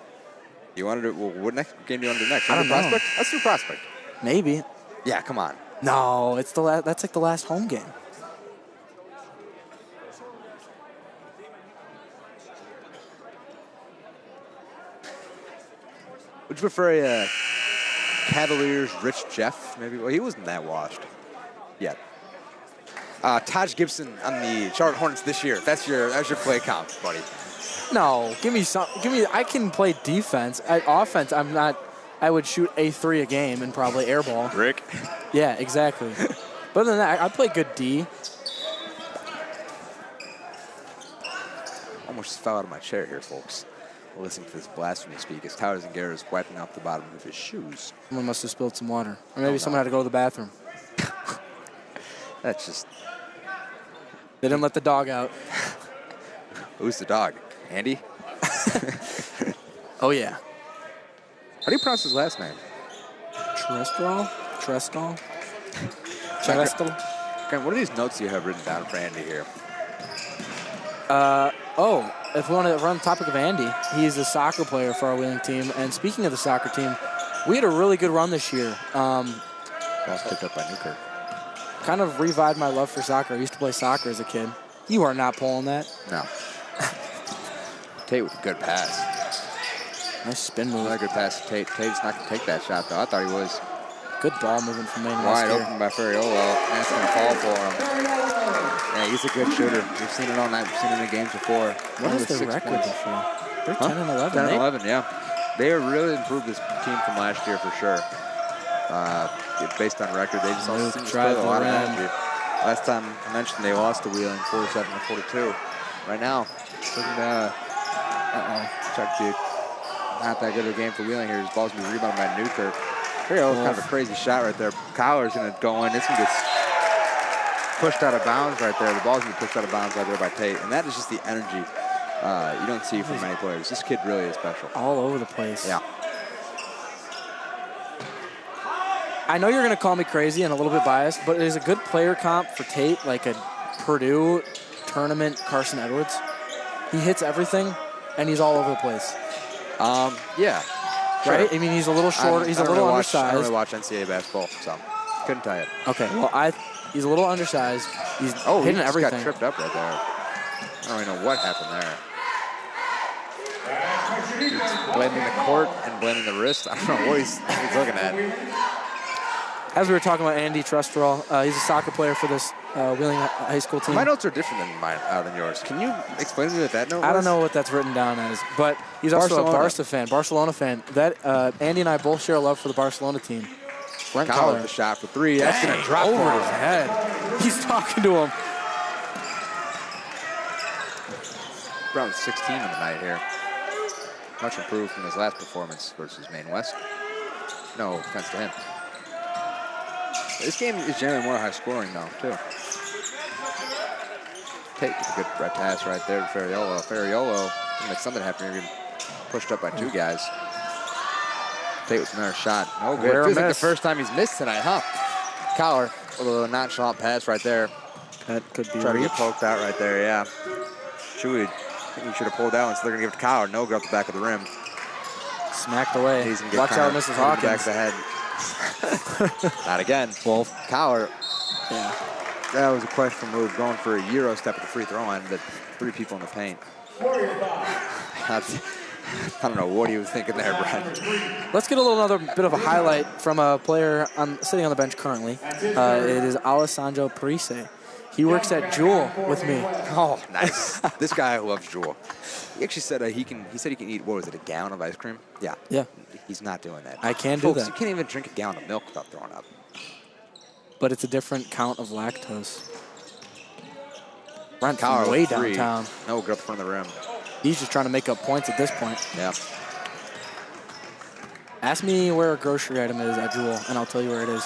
You want to do, well, what next game do you want to do next?
I don't know.
Prospect? Let's do Prospect.
Maybe.
Yeah, come on.
No, it's the that's like the last home game.
Would you prefer a Cavaliers Rich Jeff, maybe? Well, he wasn't that washed yet. Taj Gibson on the Charlotte Hornets this year. That's your play comp, buddy.
No, give me some. I can play defense. At offense, I'm not. I would shoot a 3 a game and probably airball.
Rick.
Yeah, exactly. But other than that, I play good D.
Almost fell out of my chair here, folks. Listen to this blasphemy speak as Tyler Zingara is wiping off the bottom of his shoes.
Someone must have spilled some water. Or maybe someone had to go to the bathroom.
That's just...
They didn't let the dog out.
Who's the dog? Andy?
Oh, yeah.
How do you pronounce his last name?
Trestal? Trestal?
Grant, what are these notes you have written down for Andy here?
If we want to run the topic of Andy, he's a soccer player for our Wheeling team. And speaking of the soccer team, we had a really good run this year.
Ball's picked up by Newkirk.
Kind of revived my love for soccer. I used to play soccer as a kid. You are not pulling that.
No. Tate with a good pass.
Nice spin move.
Another good pass to Tate. Tate's not going to take that shot, though. I thought he was.
Good ball moving from Maine West
Wide
here.
open by Ferriolo, and it's going to fall for him. Yeah, he's a good shooter. We've seen it all night. We've seen it in the games before.
What is their record this year? They're 10 and 11.
10 and 11, yeah. They have really improved this team from last year for sure. Based on record, they just also seem to play a lot of energy. Last time I mentioned they lost to Wheeling 47-42. Right now, try to be not that good of a game for Wheeling here. His ball's going to be rebounded by Newkirk. Here, that was kind of a crazy shot right there. Collar's going to go in. This one gets pushed out of bounds right there. The ball's going to be pushed out of bounds right there by Tate. And that is just the energy you don't see from many players. This kid really is special.
All over the place.
Yeah.
I know you're going to call me crazy and a little bit biased, but it is a good player comp for Tate, like a Purdue tournament Carson Edwards. He hits everything, and he's all over the place.
Yeah.
Right? I mean, he's a little shorter. He's a little undersized.
I don't really watch NCAA basketball, so couldn't tell you.
Okay, well, he's a little undersized. He's hitting
he just
everything.
got tripped up right there. I don't even know what happened there. He's blaming the court and blaming the wrist. I don't know what he's looking at.
As we were talking about Andy Trusterall, he's a soccer player for this Wheeling High School team.
My notes are different than yours. Can you explain to me what that note was?
I don't know what that's written down as, but he's also a Barcelona fan. That Andy and I both share a love for the Barcelona team.
Brent Collar with the shot for 3. That's going to drop
over his head. He's talking to him.
Brown's 16 on the night here. Much improved from his last performance versus Maine West. No offense to him. This game is generally more high scoring though, too. Tate with a good red pass right there to Ferriolo. Ferriolo can make something happen here. Pushed up by 2 guys. Tate with another shot. No good. Feels like the first time he's missed tonight, huh? Collar with a little nonchalant pass right there.
That could be
Trying to get poked out right there, yeah. Chewy, I think he should have pulled out, so they're going to give it to Collar. No good up the back of the rim.
Smacked away.
He's gonna get
Watch out, Mrs. Hawkins.
Back of the head. Not again.
Wolf.
Collar.
Yeah.
That was a questionable move, going for a Euro step at the free throw line, but 3 people in the paint. I don't know what he was thinking there, Brent.
Let's get another bit of a highlight from a player sitting on the bench currently. It is Alessandro Parise. He works at Jewel with me.
Oh, nice. This guy loves Jewel. He actually said he said he can eat, what was it, a gallon of ice cream? Yeah.
Yeah.
He's not doing that.
I can
Folks,
do that.
You can't even drink a gallon of milk without throwing up.
But it's a different count of lactose. Brent
Collar
from way
with 3.
downtown.
No, good up front of the rim.
He's just trying to make up points at this point.
Yeah.
Ask me where a grocery item is at Jewel, and I'll tell you where it is.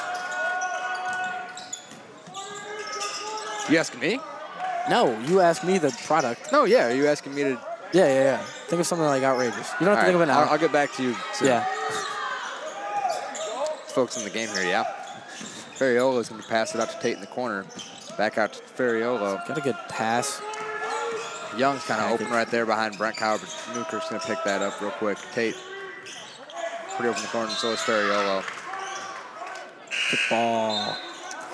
You asking me?
No, you ask me the product.
No, yeah. Are you asking me to?
Yeah. Think of something like outrageous. You don't have to think of it now.
I'll get back to you soon.
Yeah.
Folks in the game here, yeah. Ferriolo's going to pass it out to Tate in the corner. Back out to Ferriolo.
Got a good pass.
Young's kind of open right there behind Brent Coward, but Newkirk's going to pick that up real quick. Tate pretty open the corner, and so is Ferriolo.
Good ball.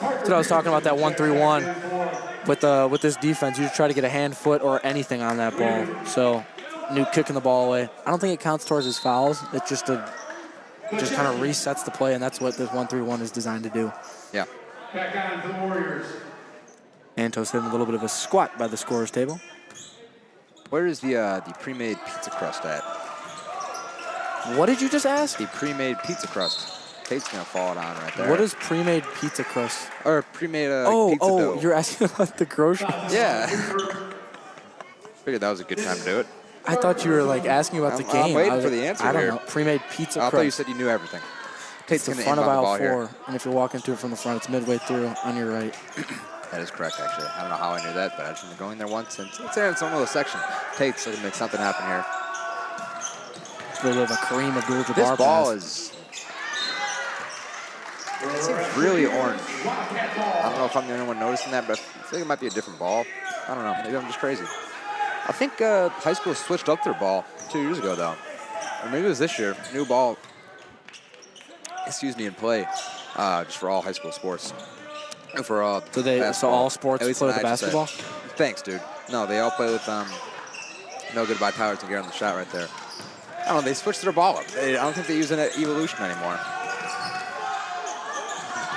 That's what I was talking about, that 1-3-1. With this defense, you just try to get a hand, foot, or anything on that ball. So, Nuke kicking the ball away. I don't think it counts towards his fouls. It just kind of resets the play, and that's what this 1-3-1 is designed to do.
Yeah.
Back on for the Warriors.
Antos hitting a little bit of a squat by the scorer's table.
Where is the pre-made pizza crust at?
What did you just ask?
The pre-made pizza crust. Tate's gonna fall it on right there.
What is pre-made pizza crust?
Or pre-made pizza dough.
You're asking about the groceries?
Yeah. Figured that was a good time to do it.
I thought you were like asking about the game.
I'm waiting for the answer
I don't
here.
know. Pre-made pizza
I
crust.
thought you said you knew everything.
It's
Tate's
the
gonna
front of
inbound the
aisle
ball
4,
here.
and if you're walking to it from the front, it's midway through on your right.
That is correct, actually. I don't know how I knew that, but I just been going there once, and it's there in some little section. Tate's looking to make something happen here.
It's a little bit of a Kareem Abdul-Jabbar
This ball
pass.
it seems really orange. I don't know if I'm the only one noticing that, but I feel like it might be a different ball. I don't know. Maybe I'm just crazy. I think high school switched up their ball 2 years ago, though. Or maybe it was this year. New ball, in play, just for all high school sports. And for all
So all sports
At least
play
in
with the
IHSA.
basketball?
Thanks, dude. No, they all play with No Goodbye Towers and get on the shot right there. I don't know. They switched their ball up. I don't think they use an evolution anymore.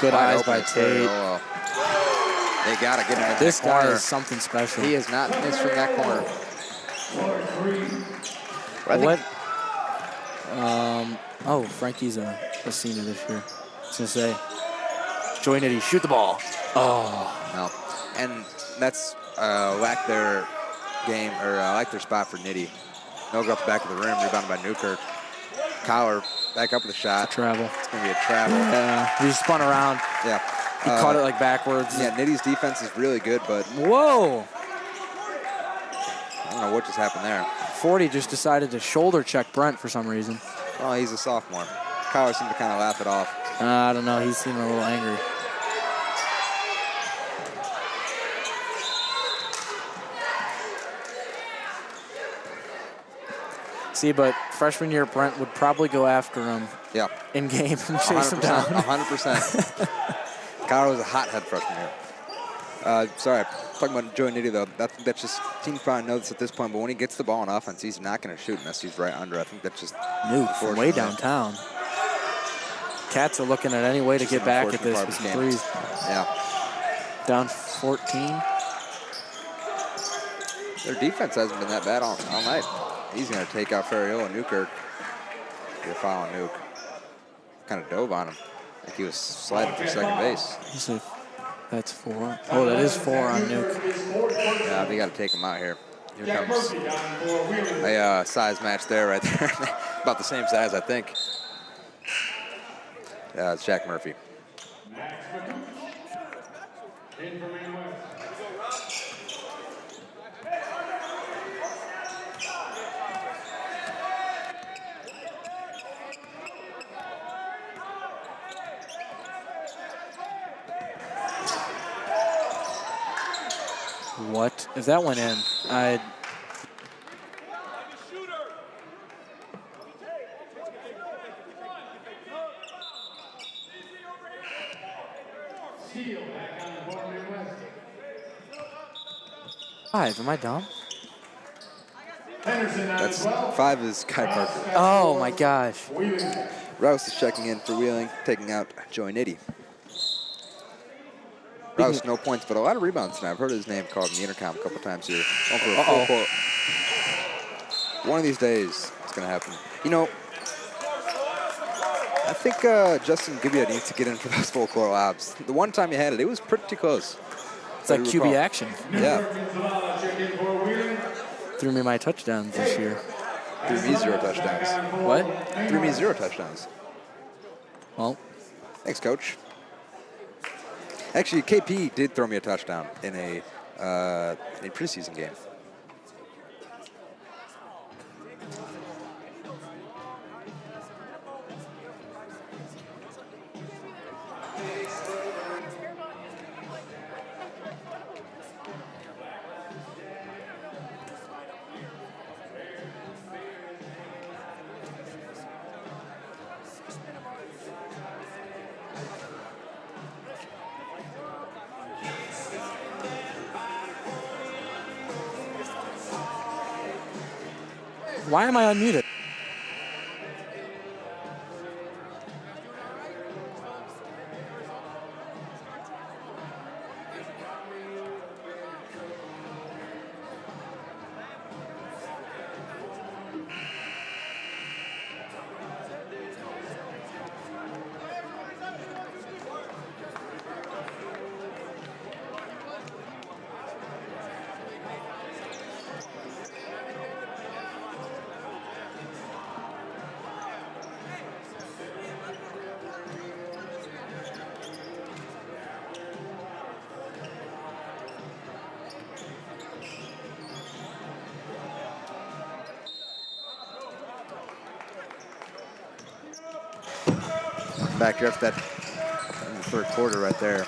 Good
Wide
eyes
open,
by
it's very
Tate.
low. They gotta get him in
This
that
guy
corner.
is something special.
He has not missed from that corner. But I think
Frankie's a senior this year. I was gonna say, Joy Nitty, shoot the ball. Oh,
no, and that's lack their game or lack their spot for Nitty. No go up the back of the rim, rebounded by Newkirk. Collar back up with a shot.
travel.
It's gonna be a travel.
Yeah, he just spun around.
Yeah.
He caught it like backwards.
Yeah, Nitty's defense is really good, but
Whoa!
I don't know what just happened there.
40 just decided to shoulder check Brent for some reason.
Oh, he's a sophomore. Collar seemed to kind of laugh it off.
I don't know. He seemed a little angry. See, but freshman year, Brent would probably go after him
Yeah.
in game and chase him down.
100%. Collar was a hothead freshman year. Sorry, talking about Joey Nitty, though. I think that's just, teams probably know this at this point, but when he gets the ball on offense, he's not going to shoot unless he's right under. I think that's just
Nuke from way downtown. Cats are looking at any way to get back at this with some threes.
Yeah.
Down 14.
Their defense hasn't been that bad all night. He's going to take out Ferriol and Newkirk. They're following Nuke. Kind of dove on him. Like he was sliding for second base.
That's 4. Oh, that is 4 on Nuke.
Yeah, they got to take him out here. Here comes a size match there right there. About the same size, I think. It's Jack Murphy.
What? If that went in, I'd... Five, am I dumb?
That's 5 is Kai Parker.
Oh my gosh.
Rouse is checking in for Wheeling, taking out Joey Nitty. Rouse, no points, but a lot of rebounds tonight. I've heard his name called in the intercom a couple times here. Going for a full court. One of these days, it's going to happen. You know, I think Justin Gibbia needs to get in for those full court lobs. The one time he had it, it was pretty close.
It's like QB action.
Yeah.
Threw me my touchdowns this year.
Threw me 0 touchdowns.
What?
Threw me 0 touchdowns.
Well.
Thanks, Coach. Actually, KP did throw me a touchdown in a preseason game.
Why am I unmuted?
Back here after that in the third quarter right there.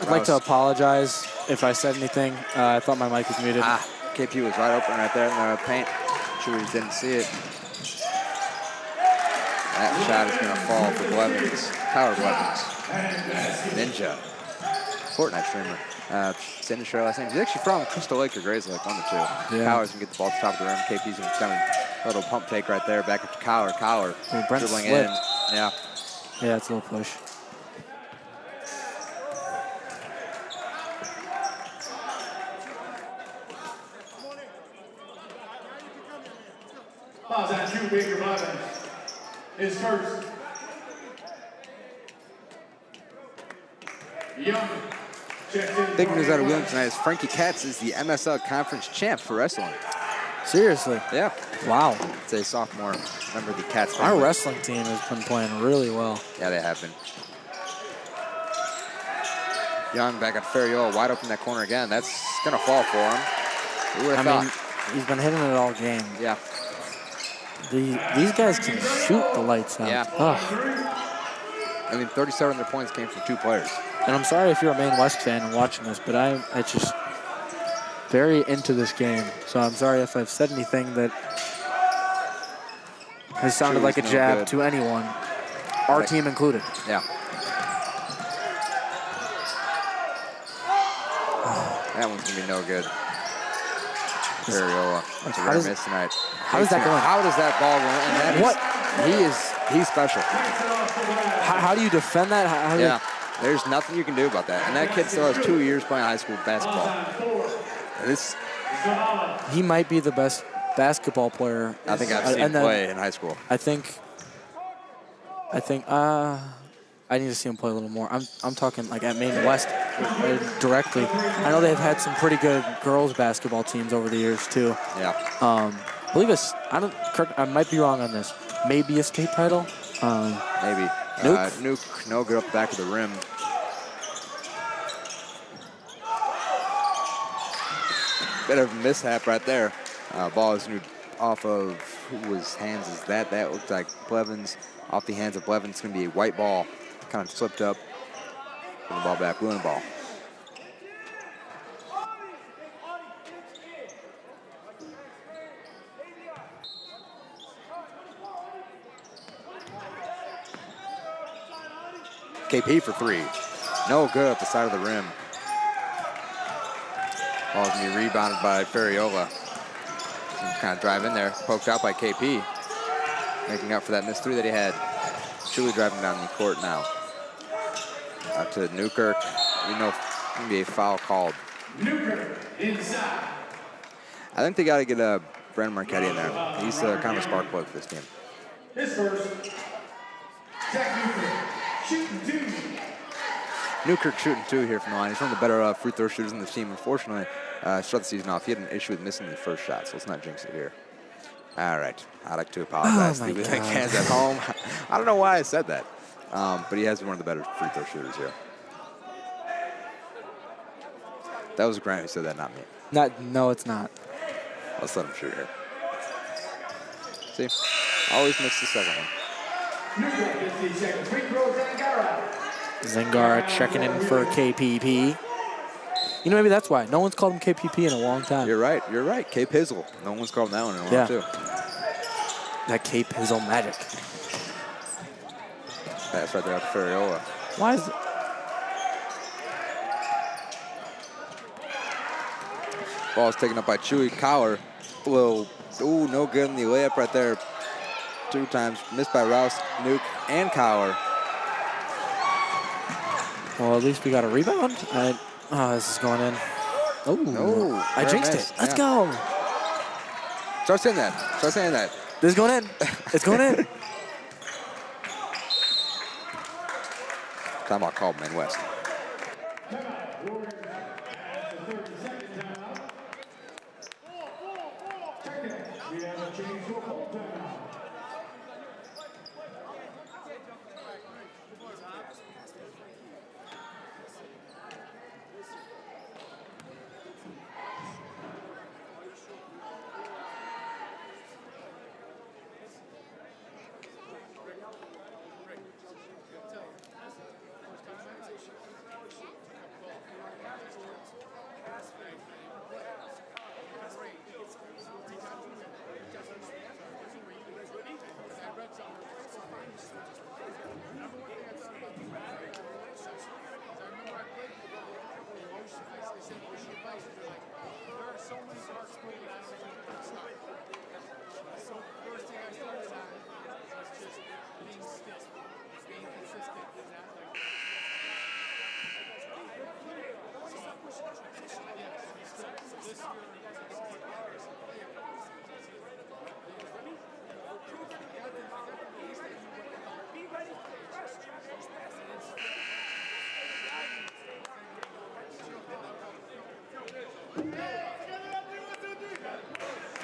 I'd like to apologize if I said anything. I thought my mic was muted.
KP was right open right there in the paint. Sure, he didn't see it. That shot is going to fall for Blevins. Power Blevins. Ninja. Fortnite streamer. Send his last name. He's actually from Crystal Lake or Grays Lake, one of the two.
Yeah.
Cowers can get the ball to the top of the rim. KP's going to come a little pump fake right there. Back up to Cowler. Cowler dribbling in. Yeah.
Yeah, it's a little push.
Fouls on 2, Baker Blevins. His first. Young checks in.
Big news out of Wheeling tonight is Frankie Katz is the MSL Conference champ for wrestling.
Seriously?
Yeah.
Wow.
It's a sophomore member of the Cats
Our
family.
wrestling team has been playing really well.
Yeah, they have been. Young back at Ferriola, wide open in that corner again. That's going to fall for him. Who would have thought?
Mean, he's been hitting it all game.
Yeah.
These guys can shoot the lights out.
Yeah.
Oh.
I mean, 37 of their points came from 2 players.
And I'm sorry if you're a Maine West fan and watching this, but I just very into this game. So I'm sorry if I've said anything that has sounded like a jab to anyone, our team included.
Yeah. That one's going to be no good. Ferriola. That's a rare miss tonight.
How is that going?
How does that ball go in? And he's special.
How do you defend that?
Yeah. There's nothing you can do about that. And that kid still has 2 years playing high school basketball.
He might be the best basketball player.
I think I've seen play in high school.
I need to see him play a little more. I'm talking like at Maine West directly. I know they've had some pretty good girls basketball teams over the years too.
Yeah.
I believe it's I might be wrong on this. Maybe a state title.
Maybe. Nuke, no good up the back of the rim. Bit of a mishap right there. Ball is off of whose hands is that? That looked like Blevins. Off the hands of Blevins. It's going to be a white ball. Kind of slipped up. Put the ball back. Wheeling ball. KP for 3. No good at the side of the rim. Ball's going to be rebounded by Ferriola. Kind of drive in there. Poked out by KP. Making up for that missed 3 that he had. Truly driving down the court now. Out to Newkirk. We know it's going to be a foul called.
Newkirk inside.
I think they got to get Brandon Marchetti in there. He's kind of a spark plug for this team.
His first. Zach Newkirk shooting 2.
Newkirk shooting 2 here from the line. He's one of the better free throw shooters in the team. Unfortunately, start the season off, he had an issue with missing the first shot, so let's not jinx it here. All right. I'd like to apologize to the fans at home. I don't know why I said that, but he has been one of the better free throw shooters here. That was Grant who said that, not me.
No, it's not.
Let's let him shoot here. See? Always missed the second one.
Newkirk gets the second free throw.
Zangara checking in for KPP. You know, maybe that's why. No one's called him KPP in a long time.
You're right. You're right. K Pizzle. No one's called him that one in a while, too.
That K Pizzle magic.
That's right there up to Ferriola.
Why is it?
Ball's taken up by Chewy Cowler. a little, ooh, no good in the layup right there. 2 times, missed by Rouse, Nuke, and Cower.
Well, at least we got a rebound. Oh, this is going in. Oh,
No,
I jinxed it. Let's go.
Start saying that. Start saying that.
This is going in. It's going in.
Timeout called, Maine West.
We have a change to a full timeout.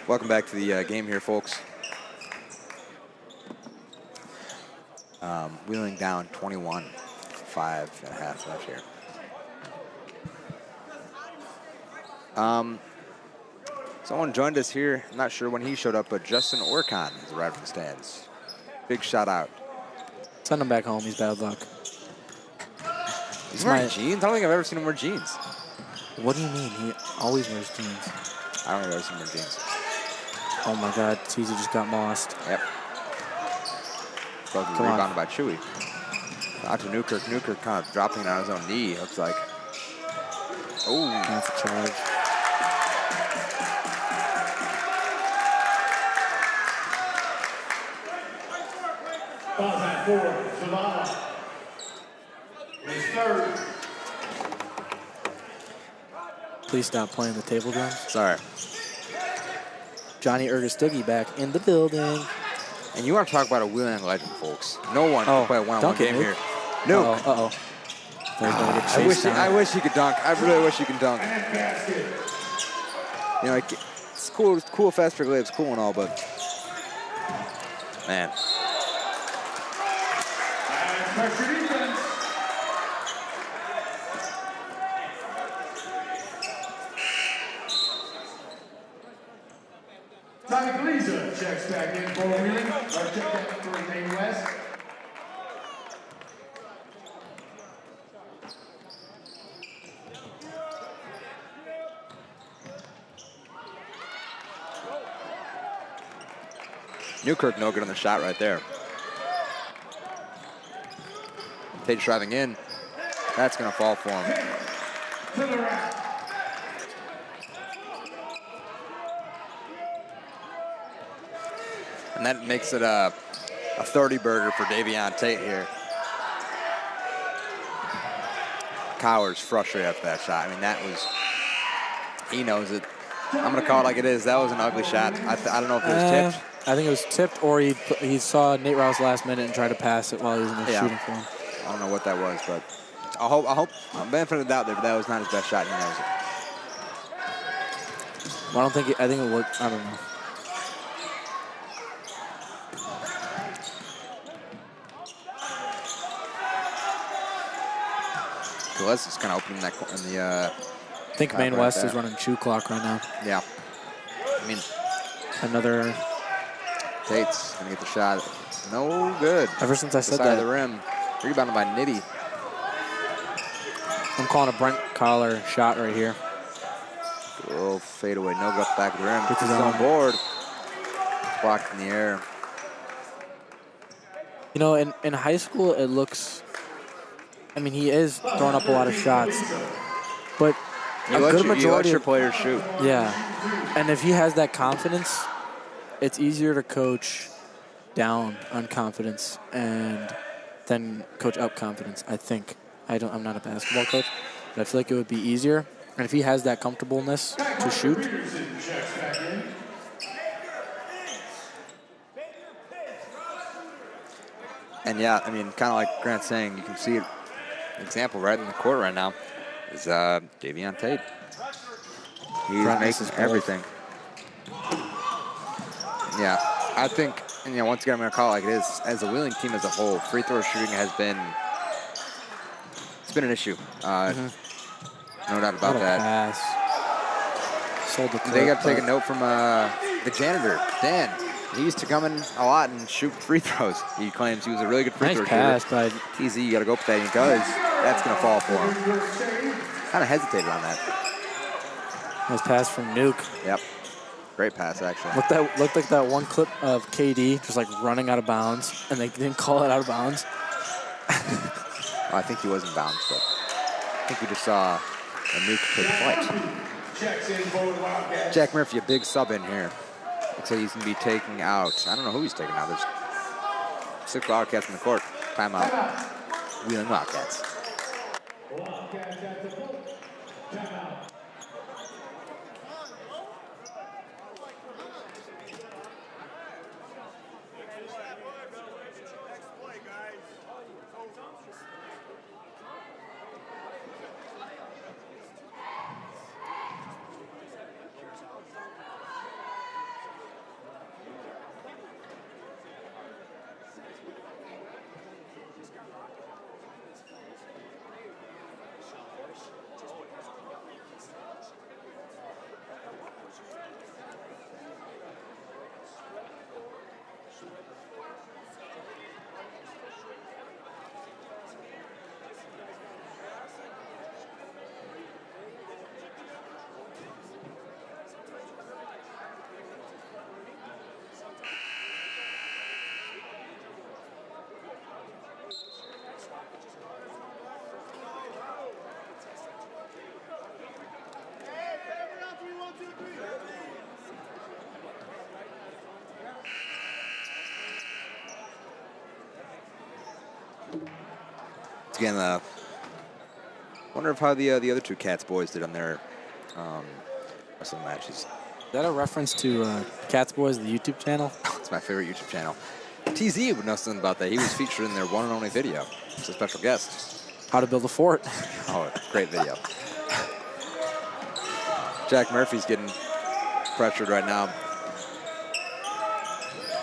Welcome back to the game here, folks. Wheeling down 21, 5.5 left here. Someone joined us here. I'm not sure when he showed up, but Justin Orcon has arrived in the stands. Big shout out.
Send him back home. He's bad luck.
He's wearing jeans? I don't think I've ever seen him wear jeans.
What do you mean? He always wears jeans.
I don't think I've ever seen him wear jeans.
Oh my God, Teasy just got mossed.
Yep. Supposed to be rebounded by Chewy. Out to Newkirk. Newkirk kind of dropping it on his own knee, looks like. Oh.
That's a charge.
Ball's at 4, Zavala. His third.
Please stop playing the table drums.
Sorry.
Johnny Ergastoogie back in the building.
And you want to talk about a Wheeling legend, folks. No one can play a one-on-one game here. Nuke.
Uh-oh.
I wish he could dunk. I really wish he could dunk. You know, it's cool, fast break layups, cool and all, but man.
Pressure defense. Tommy Gleason checks back in for Wheeling. Or check back for Maine West.
Newkirk no good on the shot right there. Tate's driving in. That's going to fall for him.
To the rack.
And that makes it a 30-burger for Davion Tate here. Cower's frustrated after that shot. I mean, that was, he knows it. I'm going to call it like it is. That was an ugly shot. I don't know if it was tipped.
I think it was tipped, or he saw Nate Rouse last minute and tried to pass it while he was in the shooting form.
I don't know what that was, but I hope I'm benefit of the doubt there, but that was not his best shot. He knows it.
Well, I think it worked. I don't know.
Gillespie is kind of opening that in the.
I think Maine West is running shoe clock right now.
Yeah. I mean,
another.
Tate's gonna get the shot. No good.
Ever since I said that.
Side of the rim. Rebounded by Nitty.
I'm calling a Brent Collar shot right here.
Oh, fade away. No go back of the rim.
Gets
He's
his
on
own.
board. Blocked in the air.
You know, in high school, it looks. I mean, he is throwing up a lot of shots, but
You let your players shoot.
Yeah, and if he has that confidence, it's easier to coach down on confidence and then coach up confidence. I think. I'm not a basketball coach, but I feel like it would be easier. And if he has that comfortableness to shoot.
And yeah, I mean, kind of like Grant's saying, you can see an example right in the court right now is Davion Tate. He's making everything. Yeah, I think, and once again, I'm going to call it like it is. As a Wheeling team as a whole, free throw shooting has been, it's been an issue. No doubt about that.
Pass.
They got to take a note from the janitor, Dan. He used to come in a lot and shoot free throws. He claims he was a really good free throw shooter.
Nice pass, but
TZ, you got to go for that. He does. That's going to fall for him. Kind of hesitated on that.
Nice pass from Nuke.
Yep. Great pass, actually.
Looked like that one clip of KD just like running out of bounds, and they didn't call it out of bounds.
Well, I think he was in bounds, but I think we just saw a Nuke take flight. Jack Murphy, a big sub in here. Looks like he's going to be taking out, I don't know who he's taking out. There's 6 Wildcats in the court. Timeout. Wheeling Wildcats. Again, wonder if how the other 2 Cats boys did on their wrestling matches.
Is that a reference to Cats Boys, the YouTube channel?
It's my favorite YouTube channel. TZ would know something about that. He was featured in their one and only video. He's a special guest.
How to build a fort.
Oh, great video. Jack Murphy's getting pressured right now.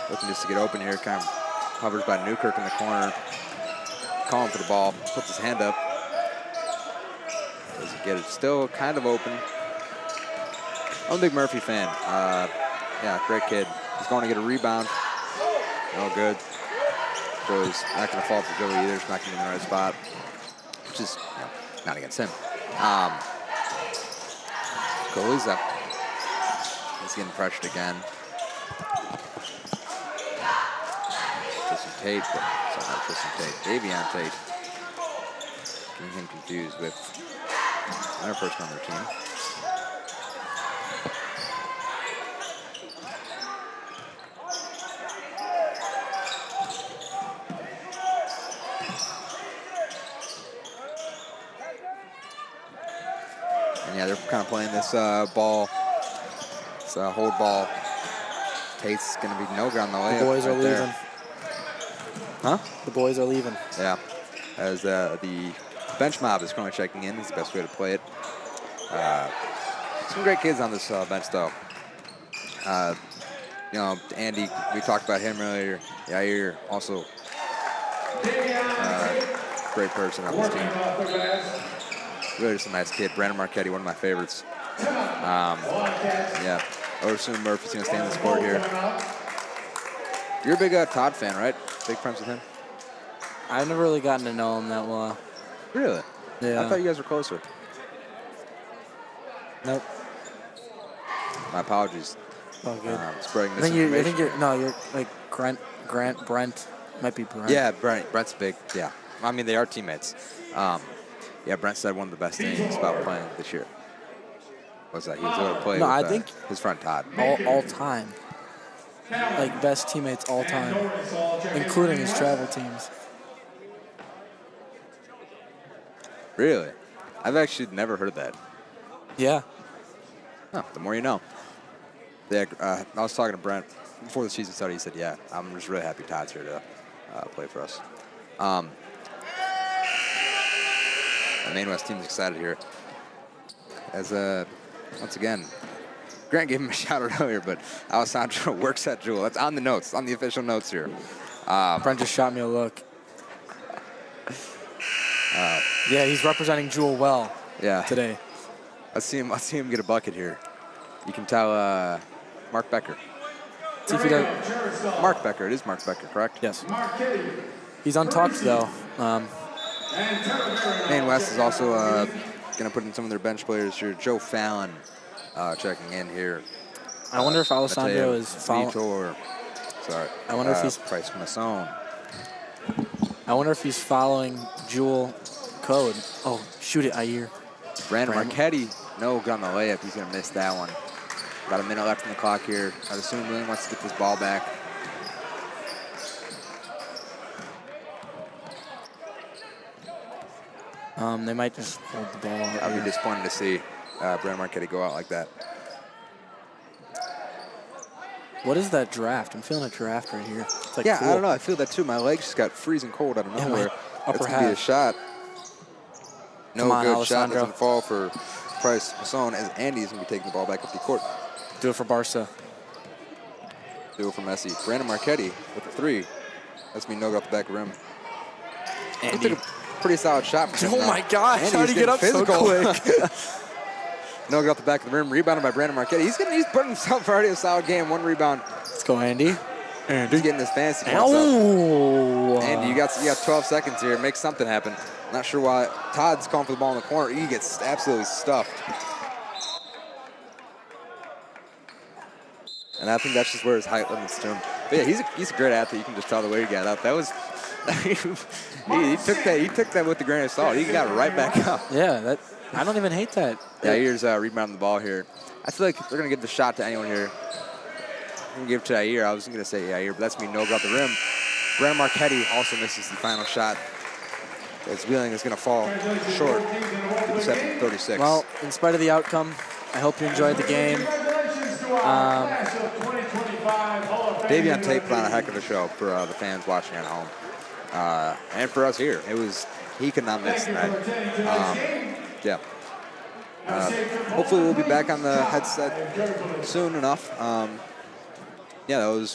Looking just to get open here. Kind of hovers by Newkirk in the corner. Calling for the ball, puts his hand up. Doesn't get it. Still kind of open. I'm a big Murphy fan. Yeah, great kid. He's going to get a rebound. No good. Joey's not going to fall for Joey either. He's not going to be in the right spot, which is not against him. Goalie's up. He's getting pressured again. Tristan Tate, but not Tristan Tate. Davion Tate. Getting him confused with another person on their team. And yeah, they're kind of playing this ball. It's a hold ball. Tate's going to be no good on the way.
The boys are leaving.
There. Huh?
The boys are leaving.
Yeah. As the bench mob is currently checking in. It's the best way to play it. Some great kids on this bench, though. You know, Andy, we talked about him earlier. Yair, also great person on this team. Really just a nice kid. Brandon Marchetti, one of my favorites. Yeah. Orson Murphy's going to stay in this court here. You're a big Todd fan, right? Big friends with him?
I've never really gotten to know him that well.
Really?
Yeah.
I thought you guys were closer.
Nope.
My apologies.
Oh, good.
Spreading misinformation.
You're like Brent. Might be Brent.
Yeah, Brent's big. Yeah. I mean, they are teammates. Yeah, Brent said one of the best things about playing this year. Was that he was able to play
No,
with
I think
his friend Todd.
all time. Like best teammates all time, including his travel teams.
Really? I've actually never heard that.
Yeah.
Huh, the more you know. Yeah, I was talking to Brent before the season started. He said, yeah, I'm just really happy Todd's here to play for us. The Maine West team's excited here. As, once again, Grant gave him a shout out earlier, but Alessandro works at Jewel. That's on the notes, on the official notes here.
Brent just shot me a look. Yeah, he's representing Jewel well today.
Let's see him get a bucket here. You can tell Mark Becker.
See if he does.
Mark Becker. It is Mark Becker, correct?
Yes. He's untucked, though.
Maine West is also going to put in some of their bench players here. Joe Fallon checking in here.
I wonder if Alessandro is following.
Sorry.
I wonder if he's
Price Masson.
I wonder if he's following Jewel code. Oh, shoot it, Ayer.
Brandon Marchetti, no, got on the layup. He's going to miss that one. About a minute left on the clock here. I'd assume William wants to get this ball back.
They might just hold the ball.
I'd be disappointed to see Brandon Marchetti go out like that.
What is that draft? I'm feeling a draft right here. It's like
Yeah,
cool.
I don't know. I feel that too. My legs just got freezing cold out of nowhere.
upper
That's going to be a shot. No
Come on,
good
Alessandro.
shot doesn't fall for Price Masson as Andy's going to be taking the ball back up the court.
Do it for Barca.
Do it for Messi. Brandon Marchetti with the three. That's me no go off the back of the rim.
Andy.
He took a pretty solid shot from him.
Oh my gosh,
Andy's
how did he get up
getting
so quick?
No go off the back of the rim. Rebounded by Brandon Marchetti. He's putting himself already a solid game. One rebound.
Let's go, Andy.
He's getting his fantasy points up.
Oh!
Andy, you got 12 seconds here. Make something happen. Not sure why. Todd's calling for the ball in the corner. He gets absolutely stuffed. And I think that's just where his height limits to him. But yeah, he's a great athlete. You can just tell the way he got up. That was he took that with a grain of salt. He got right back up.
Yeah, I don't even hate that.
Yeah, here's rebounding the ball here. I feel like they're gonna give the shot to anyone here. I'm gonna give it to Ayer. I was gonna say Ayer, but that's me no go out the rim. Brandon Marchetti also misses the final shot. As Wheeling is gonna fall short. 57-36.
Well, in spite of the outcome, I hope you enjoyed the game.
Davion Tate put on a heck of a show for the fans watching at home. And for us here. He could not miss tonight. Yeah. Hopefully we'll be back on the headset soon enough. Yeah,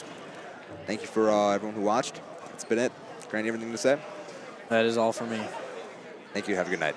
thank you for everyone who watched. That's been it. Grant, anything to say?
That is all for me.
Thank you. Have a good night.